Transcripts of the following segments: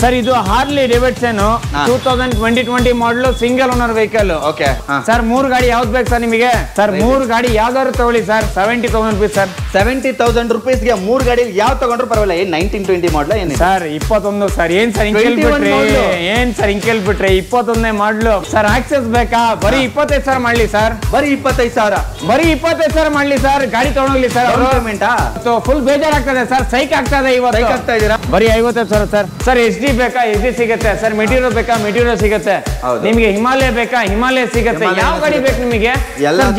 Sir ಇದು Harley Davidson 2020 model single owner vehicle. Okay sir 3 ಗಾಡಿ ಯಾವ್ದು ಬೇಕು ಸರ್ ನಿಮಗೆ? ಸರ್ 3 ಗಾಡಿ ಯಾವ್ದಾದ್ರು ತಗೊಳ್ಳಿ ಸರ್. 70,000 rupees sir. 70,000 ರೂಪೀಸ್ಗೆ 3 ಗಾಡಿ ಯಾವ ತಗೊಂಡ್ರು ಪರವಾಗಿಲ್ಲ. ಏನ್ 1920 ಮಾಡಲ್ ಏನು ಸರ್? 21 ಸರ್. ಏನ್ ಸರ್ ಹಿಂಗ್ ಕೇಳ್ಬಿಟ್ರೆ 21ನೇ ಮಾಡ್ಲು ಸರ್. ಆಕ್ಸೆಸ್ ಬೇಕಾ? ಬರೀ 25,000 ಮಾಡ್ಲಿ ಸರ್. ಬರೀ 25,000. ಬರೀ 25,000 ಮಾಡ್ಲಿ ಸರ್. ಗಾಡಿ ತಗೊಂಡೋಗ್ಲಿ ಸರ್. ಫುಲ್ ಬೇಜಾರಾಗ್ತದೆ ಸರ್. ಸೈಕ್ ಆಗ್ತದೆ ಇವತ್ತು. ಸೈಕ್ ಆಗ್ತಾ ಇದೀರಾ? ಬರೀ 50,000 ಸರ್. ಸರ್ HD ಬೇಕಾ? HD ಸಿಗುತ್ತೆ ಸರ್. ಮೆಟೀರಿಯಲ್ ಬೇಕಾ? ಮೆಟೀರಿಯಲ್ ಸಿಗುತ್ತೆ. ನಿಮಗೆ ಹಿಮಾಲಯ ಬೇಕಾ? ಹಿಮಾಲಯ ಸಿಗುತ್ತೆ. ಯಾವ ಗಾಡಿ ಬೇಕು ನಿಮಗೆ?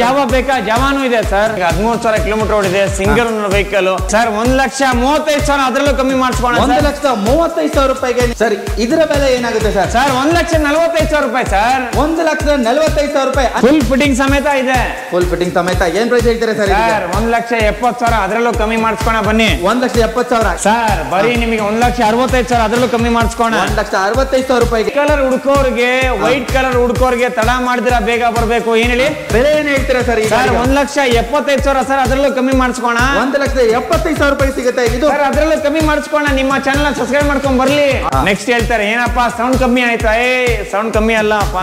ಜಾವಾ ಬೇಕಾ? ಜಾವಾನು ಇದೆ ಸರ್. 13,000 ಕಿಲೋಮೀಟರ್ ಓಡಿದೆ. Single vehicle sir. 1,35,000 ಅದರಲ್ಲೂ ಕಮ್ಮಿ ಮಾಡಿಸ್ಕೋಣ. 1,35,000 ರೂಪಾಯಿಗೆ ಸರ್. ಇದರ ಬೆಲೆ ಏನಾಗುತ್ತೆ ಸರ್? ಸರ್ 1,45,000 ರೂಪಾಯಿ ಸರ್. 1,45,000 ರೂಪಾಯಿ ಫುಲ್ ಫಿಟ್ಟಿಂಗ್ ಸಮೇತ ಇದೆ. ಫುಲ್ ಫಿಟ್ಟಿಂಗ್ ಸಮೇತ ಏನ್ ಪ್ರೈಸ್ ಹೇಳ್ತಾರೆ ಸರ್? 1,70,000 ಅದರಲ್ಲೂ ಕಮ್ಮಿ ಮಾಡಿಸ್ಕೋಣ ಬನ್ನಿ. 1,70,000 ಸರ್. ಬರೀ ನಿಮಗೆ 1,65,000 ಅದರಲ್ಲೂ ಕಮ್ಮಿ ಮಾಡಿಸ್ಕೋಣ. 1,65,000 ರೂಪಾಯಿಗೆ. ಕಲರ್ ಹುಡ್ಕೋರ್ಗೆ, ವೈಟ್ ಕಲರ್ ಹುಡ್ಕೋರ್ಗೆ ತಡ ಮಾಡಿದಿರಾ ಬೇಗ ಬರ್ಬೇಕು. ಏನ್ ಹೇಳಿ? ಬೆಲೆ ಏನ್ ಹೇಳ್ತೀರಾ ಸರ್? Sir 1,75,000 sir. ಅದರಲ್ಲೂ ಕಮ್ಮಿ ಮಾಡಿಸ್ಕೋಣ. 1,75,000 ರೂಪಾಯಿ ಸಿಗುತ್ತೆ ಇದು ಸರ್. ಅದರಲ್ಲೂ ಕಮ್ಮಿ ಮಾಡಿಸ್ಕೋಣ. ನಿಮ್ಮ ಚಾನಲ್ ಸಬ್ಸ್ಕ್ರೈಬ್ ಮಾಡ್ಕೊಂಡ್ ಬರ್ಲಿ. ನೆಕ್ಸ್ಟ್ ಹೇಳ್ತಾರೆ ಏನಪ್ಪಾ ಸೌಂಡ್ ಕಮ್ಮಿ ಆಯ್ತಾ? ಸೌಂಡ್ ಕಮ್ಮಿ ಅಲ್ಲ ಅಪ್ಪ.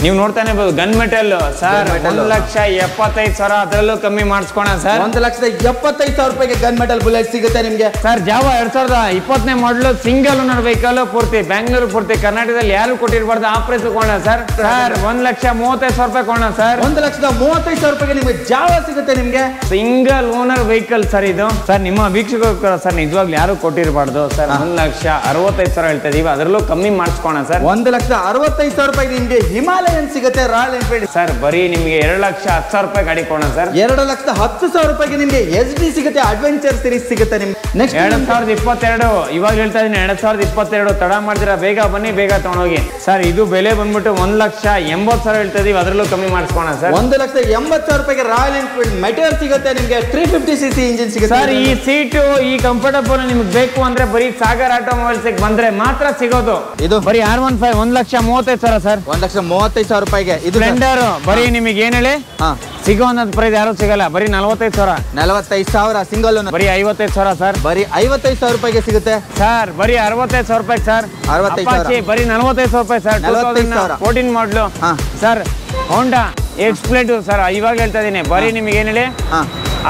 ನೀವು ನೋಡ್ತಾನೆ ಇರ್ಬೋದು ಗನ್ ಮೆಟಲ್ ಸರ್. 1,75,000 ಅದರಲ್ಲೂ ಕಮ್ಮಿ ಮಾಡಿಸ್ಕೋಣ ಸರ್. 1,75,000 ರೂಪಾಯಿಗೆ ಗನ್ ಮೆಟಲ್ ಬುಲೆಟ್ ಸಿಗುತ್ತೆ ನಿಮ್ಗೆ ಸರ್. ಜಾವ 2020ನೇ ಮಾಡಲು ಸಿಂಗಲ್ ಓನರ್ ವೆಹಿಕಲ್. ಪೂರ್ತಿ ಬ್ಯಾಂಗ್ಳೂರು, ಪೂರ್ತಿ ಕರ್ನಾಟಕದಲ್ಲಿ ಯಾರು ಕೊಟ್ಟಿರಬಾರ್ದು ಆ ಪ್ರೈಸ್ ಕೊಡೋಣ ಸರ್. ಸರ್ 1,35,000 ರೂಪಾಯಿ ಕೊಡೋಣ ಸರ್. 1,35,000 ರೂಪಾಯಿಗೆ ನಿಮ್ಗೆ ಜಾವ ಸಿಗುತ್ತೆ ನಿಮ್ಗೆ. ಸಿಂಗಲ್ ಓನರ್ ವೆಹಿಕಲ್ ಸರ್ ಇದು. ಸರ್ ನಿಮ್ಮ ವೀಕ್ಷಕರು ಸರ್ ನಿಜವಾಗ್ಲೂ ಯಾರು ಕೊಟ್ಟಿರಬಾರ್ದು ಸರ್. 1,65,000 ಹೇಳ್ತಾ ಇದೀವಿ. ಅದರಲ್ಲೂ ಕಮ್ಮಿ ಮಾಡಿಸ್ಕೋಣ ಸರ್. 1,65,000 ರೂಪಾಯಿಗೆ ನಿಮ್ಗೆ ಹಿಮಾಲಯ ಸಿಗುತ್ತೆ. Royal Enfield sir. ಬರೀ ನಿಮಗೆ 2,10,000 ರೂಪಾಯಿ ಗಾಡಿ ಕೊಡೋಣ ಸರ್. 2,10,000 ರೂಪಾಯಿಗೆ ನಿಮ್ಗೆ SD ಸಿಗುತ್ತೆ. ಅಡ್ವೆಂಚರ್ ಸೀರೀಸ್ ಸಿಗುತ್ತೆ ನಿಮ್ಗೆ. ನೆಕ್ಸ್ಟ್ 2022 ಇವಾಗ ಹೇಳ್ತಾ ಇದೀನಿ. 2022 ತಡ ಮಾಡ್ತೀರಾ ಬೇಗ ಬನ್ನಿ, ಬೇಗ ತಗೊಂಡೋಗಿ ಸರ್. ಇದು ಬೆಲೆ ಬಂದ್ಬಿಟ್ಟು 1,80,000 ಹೇಳ್ತಾ ಇದೀವಿ. ಅದರಲ್ಲೂ ಕಮ್ಮಿ ಮಾಡಿಸ್ಕೋಣ ಸರ್. 1,80,000 ರೂಪಾಯಿಗೆ ರಾಯಲ್ ಎನ್ಫೀಲ್ಡ್ ಮೆಟೀರಿಯಲ್ ಸಿಗುತ್ತೆ ನಿಮ್ಗೆ. 350cc ಇಂಜಿನ್ ಸಿಗುತ್ತೆ ಸರ್. ಈ ಸೀಟು ಈ ಕಂಫರ್ಟಬಲ್ ನಿಮ್ಗೆ ಬೇಕು ಅಂದ್ರೆ ಬರೀ ಸಾಗರ್ ಆಟೋಮೊಬೈಲ್ಸ್ ಬಂದ್ರೆ ಮಾತ್ರ ಸಿಗೋದು. ಇದು ಬರೀ R15 1,35,000 ಸರ್. 1,35,000 ರೂಪಾಯಿಗೆ ಇದು ಸ್ಪ್ಲೆಂಡರ್. ಬರೀ ನಿಮಗೆ ಏನ್ ಹೇಳಿ ಸಿಗೋ ಅನ್ನೋದು ಪ್ರೈಸ್ ಯಾರು ಸಿಗಲ್ಲ. ಬರೀ 45,000. 45,000 ಸಿಂಗಲ್. ಬರೀ 55,000 ಸರ್. ಬರೀ 55,000 ರೂಪಾಯಿಗೆ ಸಿಗುತ್ತೆ ಸರ್. ಬರೀ 65,000 ರೂಪಾಯಿ ಸರ್. 65,000 ಬರೀ 40,000 ರೂಪಾಯಿ ಸರ್. 14 ಮಾಡಲು ಸರ್. ಹೋಂಡಾ ಎಕ್ಸ್ಪ್ಲೇಟ್ ಸರ್. ಇವಾಗ ಹೇಳ್ತಾ ಇದೀನಿ. ಬರೀ ನಿಮಗೆ ಏನ್ ಹೇಳಿ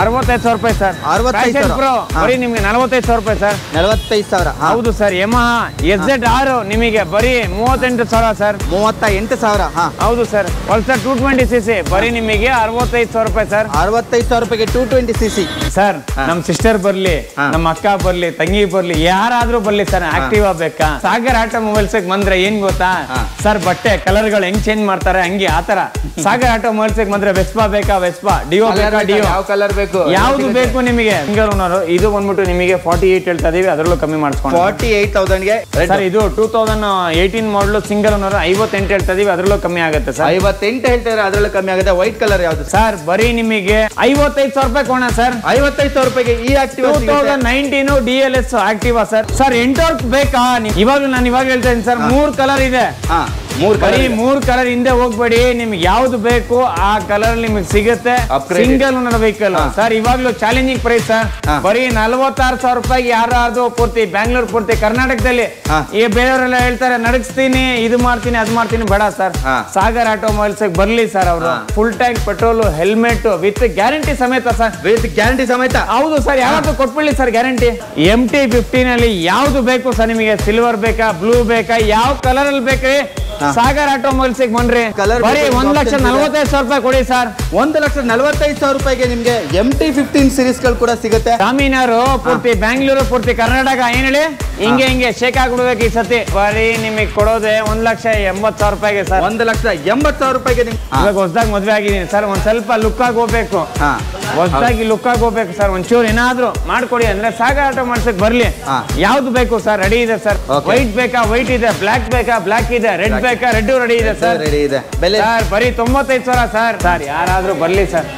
65,000 ರೂಪಾಯಿ ಸರ್. 65,000 ಪ್ರೋ ಬರೀ ನಿಮ್ಗೆ 45,000 ರೂಪಾಯಿ ಸರ್. 45,000 ಹೌದು ಸರ್. ಯಮಹಾ SZ6 ನಿಮಗೆ ಬರೀ 38,000 ಸರ್. 38,000 ಹೌದು ಸರ್. ಪಲ್ಸರ್ 220cc ಬರೀ ನಿಮಗೆ 65,000 ರೂಪಾಯಿ ಸರ್. 65,000 ರೂಪಾಯಿಗೆ 220cc ಸರ್. ನಮ್ ಸಿಸ್ಟರ್ ಬರ್ಲಿ, ನಮ್ಮ ಅಕ್ಕ ಬರ್ಲಿ, ತಂಗಿ ಬರ್ಲಿ, ಯಾರಾದ್ರೂ ಬರ್ಲಿ ಸರ್. ಆಕ್ಟಿವಾ ಬೇಕಾ? ಸಾಗರ್ ಆಟೋಮೊಬೈಲ್ಸ್ ಬಂದ್ರೆ ಏನ್ ಗೊತ್ತಾ ಸರ್? ಬಟ್ಟೆ ಕಲರ್ ಗಳು ಹೆಂಗ್ ಚೇಂಜ್ ಮಾಡ್ತಾರೆ ಹಂಗೆ ಆತರ. ಸಾಗರ್ ಆಟೋಮೊಬೈಲ್ಸ್ ಬಂದ್ರೆ ವೆಸ್ಪಾ ಬೇಕಾ? ವೆಸ್ಪಾ. ಡಿಯೋ ಬೇಕಾ? ಡಿಯೋ. ಯಾವ ಕಲರ್ ಯಾವ್ದು ಬೇಕು ನಿಮಗೆ? Single owner. ಇದು ಬಂದ್ಬಿಟ್ಟು ನಿಮಗೆ 48 ಹೇಳ್ತಾ ಇದೀವಿ. ಅದರಲ್ಲೂ ಕಮ್ಮಿ ಮಾಡಿಸ್ಕೊಂಡು 48,000ಗೆ ಸರ್. ಇದು 2018 ಮಾಡಲು ಸಿಂಗಲ್ ಓನರ್ 58 ಹೇಳ್ತಾ ಇದೀವಿ. ಅದರಲ್ಲೂ ಕಮ್ಮಿ ಆಗುತ್ತೆ ಸರ್. 58 ಹೇಳ್ತಾರೆ. ಅದರಲ್ಲೂ ಕಮ್ಮಿ ಆಗುತ್ತೆ. ವೈಟ್ ಕಲರ್ ಯಾವ್ದು ಸರ್? ಬರೀ ನಿಮಗೆ 55,000 ರೂಪಾಯಿ ಕೊಡೋಣ ಸರ್. 55,000 ರೂಪಾಯಿಗೆ ಈ Activa 2019 DLS Activa sir. Sir Ntorq ಬೇಕಾ? ಇವಾಗ ನಾನು ಇವಾಗ ಹೇಳ್ತಾ ಇದ್ದೀನಿ ಸರ್. 3 ಕಲರ್ ಇದೆ. 3 ಕಲರ್ ಹಿಂದೆ ಹೋಗ್ಬೇಡಿ. ನಿಮ್ಗೆ ಯಾವ್ದು ಬೇಕು ಆ ಕಲರ್ ನಿಮಗೆ ಸಿಗುತ್ತೆ. Single owner vehicle sir. ಇವಾಗ್ಲೂ ಚಾಲೆಂಜಿಂಗ್ ಪ್ರೈಸ್ ಸರ್. ಬರೀ 46,000 ರೂಪಾಯಿಗೆ ಯಾರಾದ್ರೂ ಪೂರ್ತಿ ಬ್ಯಾಂಗ್ಳೂರ್, ಪೂರ್ತಿ ಕರ್ನಾಟಕದಲ್ಲಿ ಈ ಬೇರೆಯವರೆಲ್ಲ ಹೇಳ್ತಾರೆ ನಡಗಿಸ್ತೀನಿ, ಇದು ಮಾಡ್ತೀನಿ, ಅದು ಮಾಡ್ತೀನಿ. ಬೇಡ ಸರ್. ಸಾಗರ್ ಆಟೋಮೊಬೈಲ್ಸ್ ಬರ್ಲಿ ಸರ್. ಅವರು full tank petrol, helmet with guarantee ಸಮೇತ ಸರ್. ವಿತ್ ಗ್ಯಾರಂಟಿ ಸಮೇತ. ಹೌದು ಸರ್. ಯಾವ್ದು ಕೊಟ್ಬಿಡ್ಲಿ ಸರ್ ಗ್ಯಾರಂಟಿ. MT-15 ಅಲ್ಲಿ ಯಾವ್ದು ಬೇಕು ಸರ್ ನಿಮಗೆ? ಸಿಲ್ವರ್ ಬೇಕಾ? ಬ್ಲೂ ಬೇಕಾ? ಯಾವ ಕಲರ್ ಅಲ್ಲಿ ಬೇಕ್ರಿ? ಸಾಗರ್ ಆಟೋಮೊಬೈಲ್ಸ್ ಬನ್ರಿ. ಬರೀ 1,45,000 ರೂಪಾಯಿ ಕೊಡಿ ಸರ್. 1,45,000 ರೂಪಾಯಿಗೆ ನಿಮ್ಗೆ MT-15 ಸೀರೀಸ್ ಗಳು ಕೂಡ ಸಿಗುತ್ತೆ. ತಾಮಿನಾರು ಪೂರ್ತಿ ಬ್ಯಾಂಗ್ಳೂರು, ಪೂರ್ತಿ ಕರ್ನಾಟಕ ಏನ್ ಹೇಳಿ ಹಿಂಗೆ ಶೇಕ್ ಆಗ್ಬಿಡ್ಬೇಕು ಈ ಸತಿ. ಬರೀ ನಿಮಗೆ ಕೊಡೋದೆ 1,80,000 ರೂಪಾಯಿಗೆ ಸರ್. 1,80,000 ರೂಪಾಯಿಗೆ ಇವಾಗ ಹೊಸದಾಗಿ ಮದ್ವೆ ಆಗಿದ್ದೀನಿ ಸರ್. ಒಂದ್ ಸ್ವಲ್ಪ ಲುಕ್ ಆಗಿ ಹೋಗ್ಬೇಕು. ಹೊಸದಾಗಿ ಲುಕ್ ಆಗಿ ಹೋಗ್ಬೇಕು ಸರ್. ಒಂಚೂರು ಏನಾದ್ರು ಮಾಡ್ಕೊಡಿ ಅಂದ್ರೆ ಸಾಗರ್ ಆಟೋಮೊಬೈಲ್ಸ್ ಬರ್ಲಿ. ಯಾವ್ದು ಬೇಕು ಸರ್? ರೆಡಿ ಇದೆ ಸರ್. ವೈಟ್ ಬೇಕಾ? ವೈಟ್ ಇದೆ. ಬ್ಲಾಕ್ ಬೇಕಾ? ಬ್ಲಾಕ್ ಇದೆ. ರೆಡ್ ಬೇಕಾ? ರೆಡ್ ರೆಡಿ ಇದೆ ಸರ್. ರೆಡಿ ಇದೆ. ಸರ್ ಬರೀ 95,000 ಸರ್. ಸರ್ ಯಾರಾದ್ರೂ ಬರ್ಲಿ ಸರ್.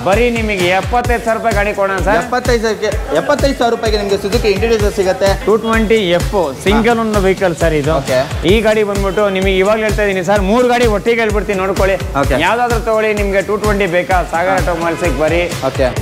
ಬರೀ ನಿಮಗೆ 75,000 ರೂಪಾಯಿ ಗಾಡಿ ಕೊಡೋಣ ಸರ್. 75,000 ರೂಪಾಯಿಗೆ ನಿಮಗೆ ಸುಜುಕಿ ಇಂಟ್ರೊಡ್ಯೂಸರ್ ಸಿಗುತ್ತೆ. 220F single own vehicle sir ಇದು. ಈ ಗಾಡಿ ಬಂದ್ಬಿಟ್ಟು ನಿಮಗೆ ಇವಾಗ ಹೇಳ್ತಾ ಇದೀನಿ ಸರ್, 3 ಗಾಡಿ ಒಟ್ಟಿಗೆ ಹೇಳ್ಬಿಡ್ತೀನಿ ನೋಡ್ಕೊಳ್ಳಿ. ಯಾವ್ದಾದ್ರು ತಗೊಳ್ಳಿ, ನಿಮ್ಗೆ 220 ಬೇಕಾ ಸಾಗರ್ ಆಟೋಮೊಬೈಲ್ಸ್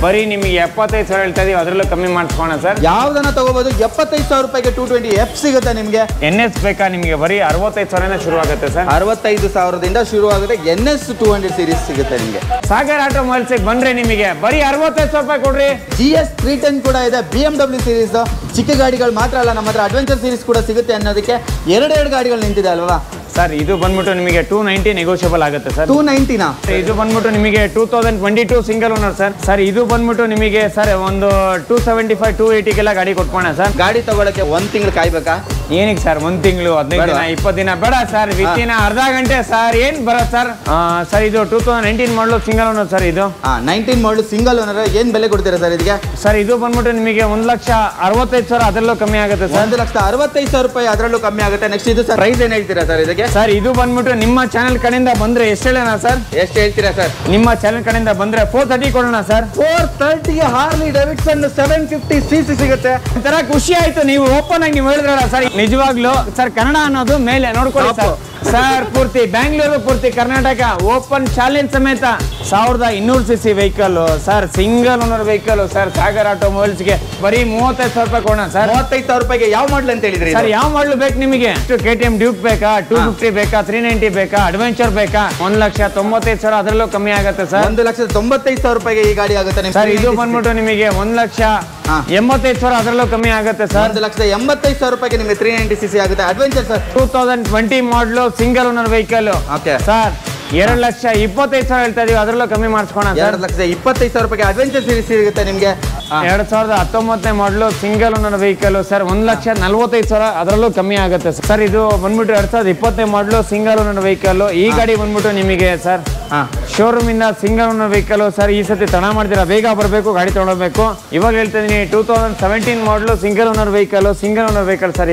ಬರೀ ನಿಮಗೆ 75,000 ಹೇಳ್ತಾ ಇದೀವಿ, ಅದ್ರಲ್ಲೂ ಕಮ್ಮಿ ಮಾಡಿಸ್ಕೋಣ ಸರ್. ಯಾವ್ದನ್ನ ತಗೋಬಹುದು? 75,000 ರೂಪಾಯಿಗೆ 220F ಸಿಗುತ್ತೆ ನಿಮ್ಗೆ. NS ಬೇಕಾ ನಿಮ್ಗೆ ಬರೀ 65,000 ಶುರು ಆಗುತ್ತೆ ಸರ್. 65,000ದಿಂದ ಶುರು ಆಗುತ್ತೆ. NS 200 ಸೀರೀಸ್ ಸಿಗುತ್ತೆ ನಿಮ್ಗೆ. ಸಾಗರ್ ಆಟೋಮೊಬೈಲ್ಸ್ ಬಂದ್ರೆ ನಿಮಗೆ ಬರೀ 65,000 ರೂಪಾಯಿ ಕೊಡ್ರಿ. GS 310 ಕೂಡ ಇದೆ. BMW ಸೀರೀಸ್ ಚಿಕ್ಕ ಗಾಡಿಗಳು ಮಾತ್ರ ಅಲ್ಲ, ನಮ್ಮ ಹತ್ರ ಅಡ್ವೆಂಚರ್ ಸೀರೀಸ್ ಕೂಡ ಸಿಗುತ್ತೆ ಅನ್ನೋದಕ್ಕೆ ಎರಡು ಗಾಡಿಗಳು ನಿಂತಿದೆ ಅಲ್ವಾ ಸರ್. ಇದು ಬಂದ್ಬಿಟ್ಟು ನಿಮಗೆ 290 ನೆಗೋಷಿಯಬಲ್ ಆಗುತ್ತೆ ಸರ್. 290 ಇದು ಬಂದ್ಬಿಟ್ಟು ನಿಮಗೆ 2022 ಸಿಂಗಲ್ ಓನರ್ ಸರ್. ಸರ್ ಇದು ಬಂದ್ಬಿಟ್ಟು ನಿಮಗೆ ಸರ್ ಒಂದು 275 280 ಗಾಡಿ ಕೊಟ್ಕೋಣ ಸರ್. ಗಾಡಿ ತಗೊಳಕ್ಕೆ 1 ತಿಂಗಳು ಕಾಯ್ಬೇಕಾ? ಏನಿಗೆ ಸರ್ 1 ತಿಂಗಳು 15 ದಿನ 20 ದಿನ ಬೇಡ ಸರ್, ವಿತಿನ ಅರ್ಧ ಗಂಟೆ ಸರ್. ಏನ್ ಬರತ್ ಸರ್? ಸರ್ ಇದು 2019 ಮಾಡಲು ಸಿಂಗಲ್ ಓನರ್ ಸರ್. ಇದು 19 ಮಾಡಲು ಸಿಂಗಲ್ ಓನರ್. ಏನ್ ಬೆಲೆ ಕೊಡ್ತೀರಾ ಸರ್ ಇದಕ್ಕೆ? ಸರ್ ಇದು ಬಂದ್ಬಿಟ್ಟು ನಿಮಗೆ 1,65,000 ಅದರಲ್ಲೂ ಕಮ್ಮಿ ಆಗುತ್ತೆ ಸರ್. 1,65,000 ರೂಪಾಯಿ ಅದರಲ್ಲೂ ಕಮ್ಮಿ ಆಗುತ್ತೆ. ನೆಕ್ಸ್ಟ್ ಇದು ಸರ್ ಪ್ರೈಸ್ ಏನ್ ಹೇಳ್ತೀರಾ ಸರ್ ಇದಕ್ಕೆ? ಸರ್ ಇದು ಬಂದ್ಬಿಟ್ಟು ನಿಮ್ಮ ಚಾನೆಲ್ ಕಡೆಯಿಂದ ಬಂದ್ರೆ ಎಷ್ಟು ಹೇಳೋಣ ಸರ್? ಎಷ್ಟು ಹೇಳ್ತೀರಾ ಸರ್? ನಿಮ್ಮ ಚಾನೆಲ್ ಕಡೆಯಿಂದ ಬಂದ್ರೆ 430 ಕೊಡೋಣ ಸರ್. 430ಗೆ ಹಾರ್ಲಿ ಡೇವಿಡ್ಸನ್ 750cc ಸಿಗುತ್ತೆ. ಒಂಥರ ಖುಷಿ ಆಯ್ತು ನೀವು ಓಪನ್ ಆಗಿ ನೀವು ಹೇಳಿದ್ರಲ್ಲ ಸರ್. ನಿಜವಾಗ್ಲೂ ಸರ್ ಕನ್ನಡ ಅನ್ನೋದು ಮೇಲೆ ನೋಡ್ಕೊಳ್ಳಿ ಸರ್. ಪೂರ್ತಿ ಬ್ಯಾಂಗ್ಳೂರು, ಪೂರ್ತಿ ಕರ್ನಾಟಕ ಓಪನ್ ಚಾಲೆಂಜ್ ಸಮೇತ 1200cc vehicle sir, single owner vehicle sir. Sagar automobiles ಗೆ ಬರೀ 35,000 ರೂಪಾಯಿ ಕೊಡೋಣ ಸರ್. 35,000 ರೂಪಾಯಿಗೆ ಯಾವ ಮಾಡಲ್ ಅಂತ ಹೇಳಿದ್ರಿ ಸರ್? ಯಾವ ಮಾಡಲ್ ಬೇಕು ನಿಮಗೆ? KTM ಡ್ಯೂಕ್ ಬೇಕಾ, 250 ಬೇಕಾ, 390 ಬೇಕಾ, ಅಡ್ವೆಂಚರ್ ಬೇಕಾ? 1,95,000 ಅದರಲ್ಲೂ ಕಮ್ಮಿ ಆಗುತ್ತೆ ಸರ್. 1,95,000 ರೂಪಾಯಿಗೆ ಈ ಗಾಡಿ ಆಗುತ್ತೆ ಸರ್. ಇದು ಬಂದ್ಬಿಟ್ಟು ನಿಮಗೆ 1,85,000 ಅದರಲ್ಲೂ ಕಮ್ಮಿ ಆಗುತ್ತೆ ಸರ್. 1,85,000 ರೂಪಾಯಿಗೆ ನಿಮಗೆ 390cc ಆಗುತ್ತೆ. ಅಡ್ವೆಂಚರ್ ಸರ್ 2020 ಮಾಡಲು ಸಿಂಗಲ್ ಓನರ್ ವೆಹಿಕಲ್ ಸರ್. 2,25,000 ಹೇಳ್ತಾ ಇದೀವಿ, ಅದರಲ್ಲೂ ಕಮ್ಮಿ ಮಾಡಿಸ್ಕೋಣ. 2,25,000 ರೂಪಾಯಿಗೆ ಅಡ್ವೆಂಚರ್ ಸೀರೀಸ್ ಸಿಗುತ್ತೆ ನಿಮಗೆ. 2019 ಮಾಡಲು ಸಿಂಗಲ್ ಓನರ್ ವೆಹಿಕಲ್ ಸರ್. 1,45,000 ಅದರಲ್ಲೂ ಕಮ್ಮಿ ಆಗುತ್ತೆ ಸರ್. ಇದು ಬಂದ್ಬಿಟ್ಟು 2020 ಮಾಡಲು ಸಿಂಗಲ್ ಓನರ್ ವೆಹಿಕಲ್. ಈ ಗಾಡಿ ಬಂದ್ಬಿಟ್ಟು ನಿಮಗೆ ಸರ್ ಶೋರೂಮ್ ಇಂದ ಸಿಂಗಲ್ ಓನರ್ ವೆಹಿಕಲ್ ಸರ್. ಈ ಸತಿ ತಡ ಮಾಡ್ತೀರಾ, ಬೇಗ ಬರಬೇಕು, ಗಾಡಿ ತಗೊಳ್ಬೇಕು. ಇವಾಗ ಹೇಳ್ತಾ ಇದೀನಿ 2017 ಮಾಡಲು ಸಿಂಗಲ್ ಓನರ್ ವೆಹಿಕಲ್ ಸರ್.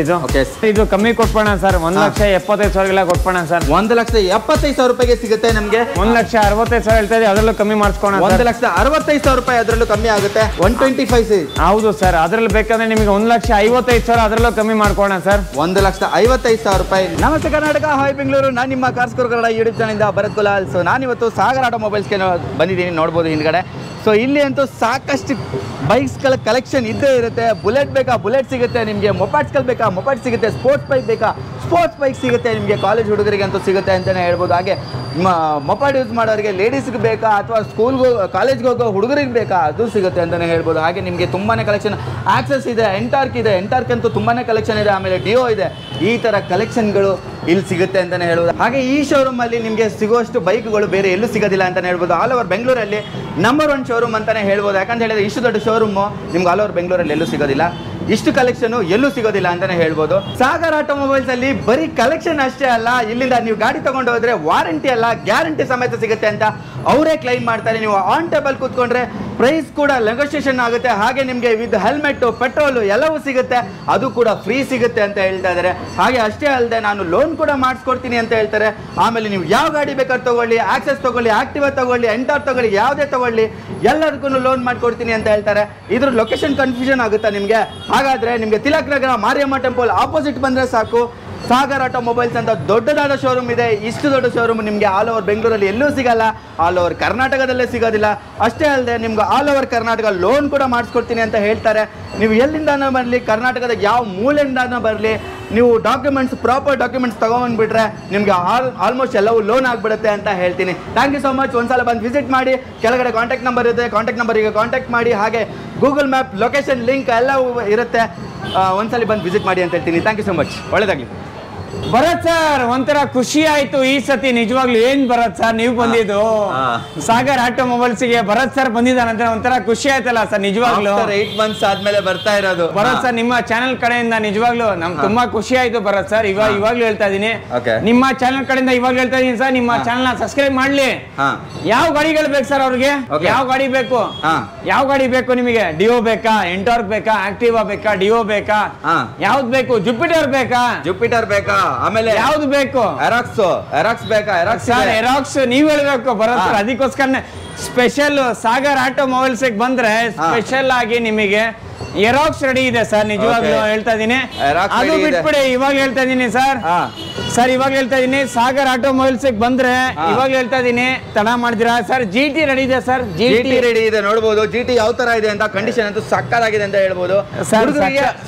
ಇದು ಕಮ್ಮಿ ಕೊಟ್ಬೋಣ ಸರ್. 1,75,000 ಕೊಟ್ಬೋಣ ಸರ್. 1,75,000 ರೂಪಾಯಿಗೆ ಸಿಗುತ್ತೆ ನಮಗೆ. 1,65,000 ಹೇಳ್ತಾ ಇದೆ, ಅದರಲ್ಲೂ ಕಮ್ಮಿ ಮಾಡಿಸ್ಕೋಣ. 1,65,000 ರೂಪಾಯಿ ಅದರಲ್ಲೂ ಕಮ್ಮಿ ಆಗುತ್ತೆ. 125 ಹೌದು ಸರ್. ಅದ್ರಲ್ಲಿ ಬೇಕಾದ್ರೆ ನಿಮಗೆ 1,55,000 ಅದರಲ್ಲೂ ಕಮ್ಮಿ ಮಾಡ್ಕೋಣ ಸರ್. 1,55,000 ರೂಪಾಯಿ. ನಮಸ್ತೆ ಕರ್ನಾಟಕ, ಹಾಯ್ ಬೆಂಗಳೂರು. ನಾನು ನಿಮ್ಮ Carscore Kannada YouTube channel Bharath Kulal. So ನಾನಿವತ್ತು ಸಾಗರ್ ಆಟೋಮೊಬೈಲ್ಸ್ಗೆ ಬಂದಿದ್ದೀನಿ, ನೋಡ್ಬೋದು ಹಿಂದ್ಗಡೆ. ಸೊ ಇಲ್ಲಿ ಅಂತೂ ಸಾಕಷ್ಟು ಬೈಕ್ಸ್ಗಳ ಕಲೆಕ್ಷನ್ ಇದ್ದೇ ಇರುತ್ತೆ. ಬುಲೆಟ್ ಬೇಕಾ, ಬುಲೆಟ್ ಸಿಗುತ್ತೆ ನಿಮಗೆ. ಮೊಪಾಟ್ಸ್ಗಳು ಬೇಕಾ, ಮೊಪಾಟ್ ಸಿಗುತ್ತೆ. ಸ್ಪೋರ್ಟ್ಸ್ ಬೈಕ್ ಬೇಕಾ, ಸ್ಪೋರ್ಟ್ಸ್ ಬೈಕ್ ಸಿಗುತ್ತೆ ನಿಮಗೆ. ಕಾಲೇಜ್ ಹುಡುಗರಿಗೆ ಅಂತೂ ಸಿಗುತ್ತೆ ಅಂತಲೇ ಹೇಳ್ಬೋದು. ಹಾಗೆ ಮೊಪಾಟ್ ಯೂಸ್ ಮಾಡೋರಿಗೆ, ಲೇಡೀಸ್ಗೆ ಬೇಕಾ ಅಥವಾ ಸ್ಕೂಲ್ಗೆ ಕಾಲೇಜ್ಗೆ ಹೋಗೋ ಹುಡುಗರಿಗೆ ಬೇಕಾ, ಅದು ಸಿಗುತ್ತೆ ಅಂತಲೇ ಹೇಳ್ಬೋದು. ಹಾಗೆ ನಿಮಗೆ ತುಂಬಾ ಕಲೆಕ್ಷನ್ ಆಕ್ಸೆಸ್ ಇದೆ, ಎಂಟಾರ್ಕ್ ಇದೆ. ಎಂಟಾರ್ಕ್ ಅಂತೂ ತುಂಬಾ ಕಲೆಕ್ಷನ್ ಇದೆ. ಆಮೇಲೆ ಡಿಯೋ ಇದೆ. ಈ ಥರ ಕಲೆಕ್ಷನ್ಗಳು ಇಲ್ಲಿ ಸಿಗುತ್ತೆ ಅಂತಲೇ ಹೇಳ್ಬೋದು. ಹಾಗೆ ಈ ಶೋರೂಮಲ್ಲಿ ನಿಮಗೆ ಸಿಗುವಷ್ಟು ಬೈಕ್ಗಳು ಬೇರೆ ಎಲ್ಲೂ ಸಿಗೋದಿಲ್ಲ ಅಂತಲೇ ಹೇಳ್ಬೋದು. ಆಲ್ ಓವರ್ ಬೆಂಗಳೂರಲ್ಲಿ ನಂಬರ್ 1 ಶೋರೂಮ್ ಅಂತಲೇ ಹೇಳ್ಬೋದು. ಯಾಕಂತ ಹೇಳಿದ್ರೆ ಇಷ್ಟು ದೊಡ್ಡ ಶೋರೂಮು ನಿಮ್ಗೆ ಆಲ್ ಓವರ್ ಬೆಂಗಳೂರಲ್ಲಿ ಎಲ್ಲೂ ಸಿಗೋದಿಲ್ಲ. ಇಷ್ಟು ಕಲೆಕ್ಷನ್ ಎಲ್ಲೂ ಸಿಗೋದಿಲ್ಲ ಅಂತಾನೆ ಹೇಳ್ಬೋದು. ಸಾಗರ್ ಆಟೋಮೊಬೈಲ್ಸ್ ಅಲ್ಲಿ ಬರೀ ಕಲೆಕ್ಷನ್ ಅಷ್ಟೇ ಅಲ್ಲ, ಇಲ್ಲಿಂದ ನೀವು ಗಾಡಿ ತಗೊಂಡು ಹೋದ್ರೆ ವಾರಂಟಿ ಅಲ್ಲ ಗ್ಯಾರಂಟಿ ಸಮೇತ ಸಿಗುತ್ತೆ ಅಂತ ಅವರೇ ಕ್ಲೈಮ್ ಮಾಡ್ತಾರೆ. ನೀವು ಆನ್ ಟೇಬಲ್ ಕೂತ್ಕೊಂಡ್ರೆ ಪ್ರೈಸ್ ಕೂಡ ನೆಗೋಷಿಯೇಷನ್ ಆಗುತ್ತೆ. ಹಾಗೆ ನಿಮಗೆ ವಿತ್ ಹೆಲ್ಮೆಟ್, ಪೆಟ್ರೋಲ್ ಎಲ್ಲವೂ ಸಿಗುತ್ತೆ, ಅದು ಕೂಡ ಫ್ರೀ ಸಿಗುತ್ತೆ ಅಂತ ಹೇಳ್ತಾ ಇದ್ದಾರೆ. ಹಾಗೆ ಅಷ್ಟೇ ಅಲ್ಲದೆ ನಾನು ಲೋನ್ ಕೂಡ ಮಾಡಿಸ್ಕೊಡ್ತೀನಿ ಅಂತ ಹೇಳ್ತಾರೆ. ಆಮೇಲೆ ನೀವು ಯಾವ ಗಾಡಿ ಬೇಕಾದ್ರೂ ತಗೊಳ್ಳಿ, ಆಕ್ಸೆಸ್ ತಗೊಳ್ಳಿ, ಆಕ್ಟಿವಾ ತಗೊಳ್ಳಿ, ಎಂಟಾರ್ ತಗೊಳ್ಳಿ, ಯಾವುದೇ ತಗೊಳ್ಳಿ, ಎಲ್ಲರಿಗೂ ಲೋನ್ ಮಾಡ್ಕೊಡ್ತೀನಿ ಅಂತ ಹೇಳ್ತಾರೆ. ಇದ್ರ ಲೊಕೇಶನ್ ಕನ್ಫ್ಯೂಷನ್ ಆಗುತ್ತಾ ನಿಮಗೆ? ಹಾಗಾದ್ರೆ ನಿಮಗೆ ತಿಲಕ್ ನಗರ ಮಾರಿಯಮ್ಮ ಟೆಂಪಲ್ ಆಪೋಸಿಟ್ ಬಂದ್ರೆ ಸಾಕು, ಸಾಗರ್ ಆಟೋಮೊಬೈಲ್ಸ್ ಅಂತ ದೊಡ್ಡದಾದ ಶೋರೂಮ್ ಇದೆ. ಇಷ್ಟು ದೊಡ್ಡ ಶೋರೂಮ್ ನಿಮಗೆ ಆಲ್ ಓವರ್ ಬೆಂಗಳೂರಲ್ಲಿ ಎಲ್ಲೂ ಸಿಗಲ್ಲ, ಆಲ್ ಓವರ್ ಕರ್ನಾಟಕದಲ್ಲೇ ಸಿಗೋದಿಲ್ಲ. ಅಷ್ಟೇ ಅಲ್ಲದೆ ನಿಮ್ಗೆ ಆಲ್ ಓವರ್ ಕರ್ನಾಟಕ ಲೋನ್ ಕೂಡ ಮಾಡಿಸ್ಕೊಡ್ತೀನಿ ಅಂತ ಹೇಳ್ತಾರೆ. ನೀವು ಎಲ್ಲಿಂದಾನೂ ಬರಲಿ, ಕರ್ನಾಟಕದ ಯಾವ ಮೂಲೆಯಿಂದಾನೂ ಬರಲಿ, ನೀವು ಡಾಕ್ಯುಮೆಂಟ್ಸ್ ಪ್ರಾಪರ್ ಡಾಕ್ಯುಮೆಂಟ್ಸ್ ತೊಗೊಂಡ್ಬಿಟ್ರೆ ನಿಮಗೆ ಆಲ್ಮೋಸ್ಟ್ ಎಲ್ಲವೂ ಲೋನ್ ಆಗಿಬಿಡುತ್ತೆ ಅಂತ ಹೇಳ್ತೀನಿ. Thank you so much. ಒಂದ್ಸಲ ಬಂದು ವಿಸಿಟ್ ಮಾಡಿ. ಕೆಳಗಡೆ ಕಾಂಟ್ಯಾಕ್ಟ್ ನಂಬರ್ ಇದೆ, ಕಾಂಟ್ಯಾಕ್ಟ್ ನಂಬರಿಗೆ ಕಾಂಟ್ಯಾಕ್ಟ್ ಮಾಡಿ. ಹಾಗೆ ಗೂಗಲ್ ಮ್ಯಾಪ್ ಲೊಕೇಶನ್ ಲಿಂಕ್ ಎಲ್ಲವೂ ಇರುತ್ತೆ. ಒಂದ್ಸಲ ಬಂದು ವಿಸಿಟ್ ಮಾಡಿ ಅಂತ ಹೇಳ್ತೀನಿ. Thank you so much. ಒಳ್ಳೆದಾಗಲಿ. ಭರತ್ ಸರ್, ಒಂಥರ ಖುಷಿ ಆಯ್ತು ಈ ಸತಿ ನಿಜವಾಗ್ಲು. ಏನ್ ಭರತ್ ಸರ್ ನೀವು ಬಂದಿದ್ದು ಸಾಗರ್ ಆಟೋಮೊಬೈಲ್ಸ್ ಗೆ? ಭರತ್ ಸರ್ ಬಂದಿದ್ದಾನಂತ ಒಂಥರ ಖುಷಿ ಆಯ್ತಲ್ಲ ಸರ್ ನಿಜವಾಗ್ಲು. 8 months ಆದ್ಮೇಲೆ ಬರ್ತಾ ಇರೋದು. ಭರತ್ ಸರ್ ನಿಮ್ಮ ಚಾನೆಲ್ ಕಡೆಯಿಂದ ನಿಜವಾಗ್ಲು ನಮ್ಗೆ ತುಂಬಾ ಖುಷಿ ಆಯ್ತು ಭರತ್ ಸರ್. ಇವಾಗ್ಲೂ ಹೇಳ್ತಾ ಇದೀನಿ, ನಿಮ್ಮ ಚಾನೆಲ್ ಕಡೆಯಿಂದ ಇವಾಗ ಹೇಳ್ತಾ ಇದೀನಿ ಸರ್, ನಿಮ್ಮ ಚಾನೆಲ್ ನ ಸಬ್ಸ್ಕ್ರೈಬ್ ಮಾಡ್ಲಿ. ಯಾವ ಗಾಡಿಗಳು ಬೇಕು ಸರ್ ಅವ್ರಿಗೆ? ಯಾವ ಗಾಡಿ ಬೇಕು? ಯಾವ ಗಾಡಿ ಬೇಕು ನಿಮಗೆ? ಡಿಯೋ ಬೇಕಾ, ಎಂಟಾರ್ಕ್ ಬೇಕಾ, ಆಕ್ಟಿವಾ ಬೇಕಾ, ಡಿಯೋ ಬೇಕಾ, ಯಾವ್ದು ಬೇಕು? ಜುಪಿಟರ್ ಬೇಕಾ? ಜುಪಿಟರ್ ಬೇಕಾ? ಆಮೇಲೆ ಯಾವ್ದು ಬೇಕು? ಎರಾಕ್ಸ್ ಬೇಕಾ? ಎರಾಕ್ಸ್ ನೀವ್ ಹೇಳ್ಬೇಕು ಭರತ್ ಸರ್. ಅದಕ್ಕೋಸ್ಕರನೇ ಸ್ಪೆಷಲ್ ಸಾಗರ್ ಆಟೋಮೊಬೈಲ್ಸ್ ಬಂದ್ರೆ ಸ್ಪೆಷಲ್ ಆಗಿ ನಿಮಗೆ ಎರಾಕ್ಸ್ ರೆಡಿ ಇದೆ ಸರ್. ನಿಜವಾಗ್ಲೂ ಹೇಳ್ತಾ ಇದೀನಿ, ಅದು ಬಿಟ್ಬಿಡಿ ಇವಾಗ ಹೇಳ್ತಾ ಇದೀನಿ ಸರ್. ಇವಾಗ ಹೇಳ್ತಾ ಇದೀನಿ ಸಾಗರ್ ಆಟೋಮೊಬೈಲ್ಸ್ ಬಂದ್ರೆ ಇವಾಗ ಹೇಳ್ತಾ ಇದೀನಿ, ತಡ ಮಾಡಿದಿರಾ ಸರ್. GT ರೆಡಿ ಇದೆ ಸರ್. GT ರೆಡಿ ಇದೆ, ನೋಡಬಹುದು. GT ಯಾವ ತರ ಇದೆ ಅಂತ, ಕಂಡೀಷನ್ ಅಂತೂ ಸಕ್ಕತ್ತಾಗಿದೆ ಅಂತ ಹೇಳ್ಬೋದು ಸರ್.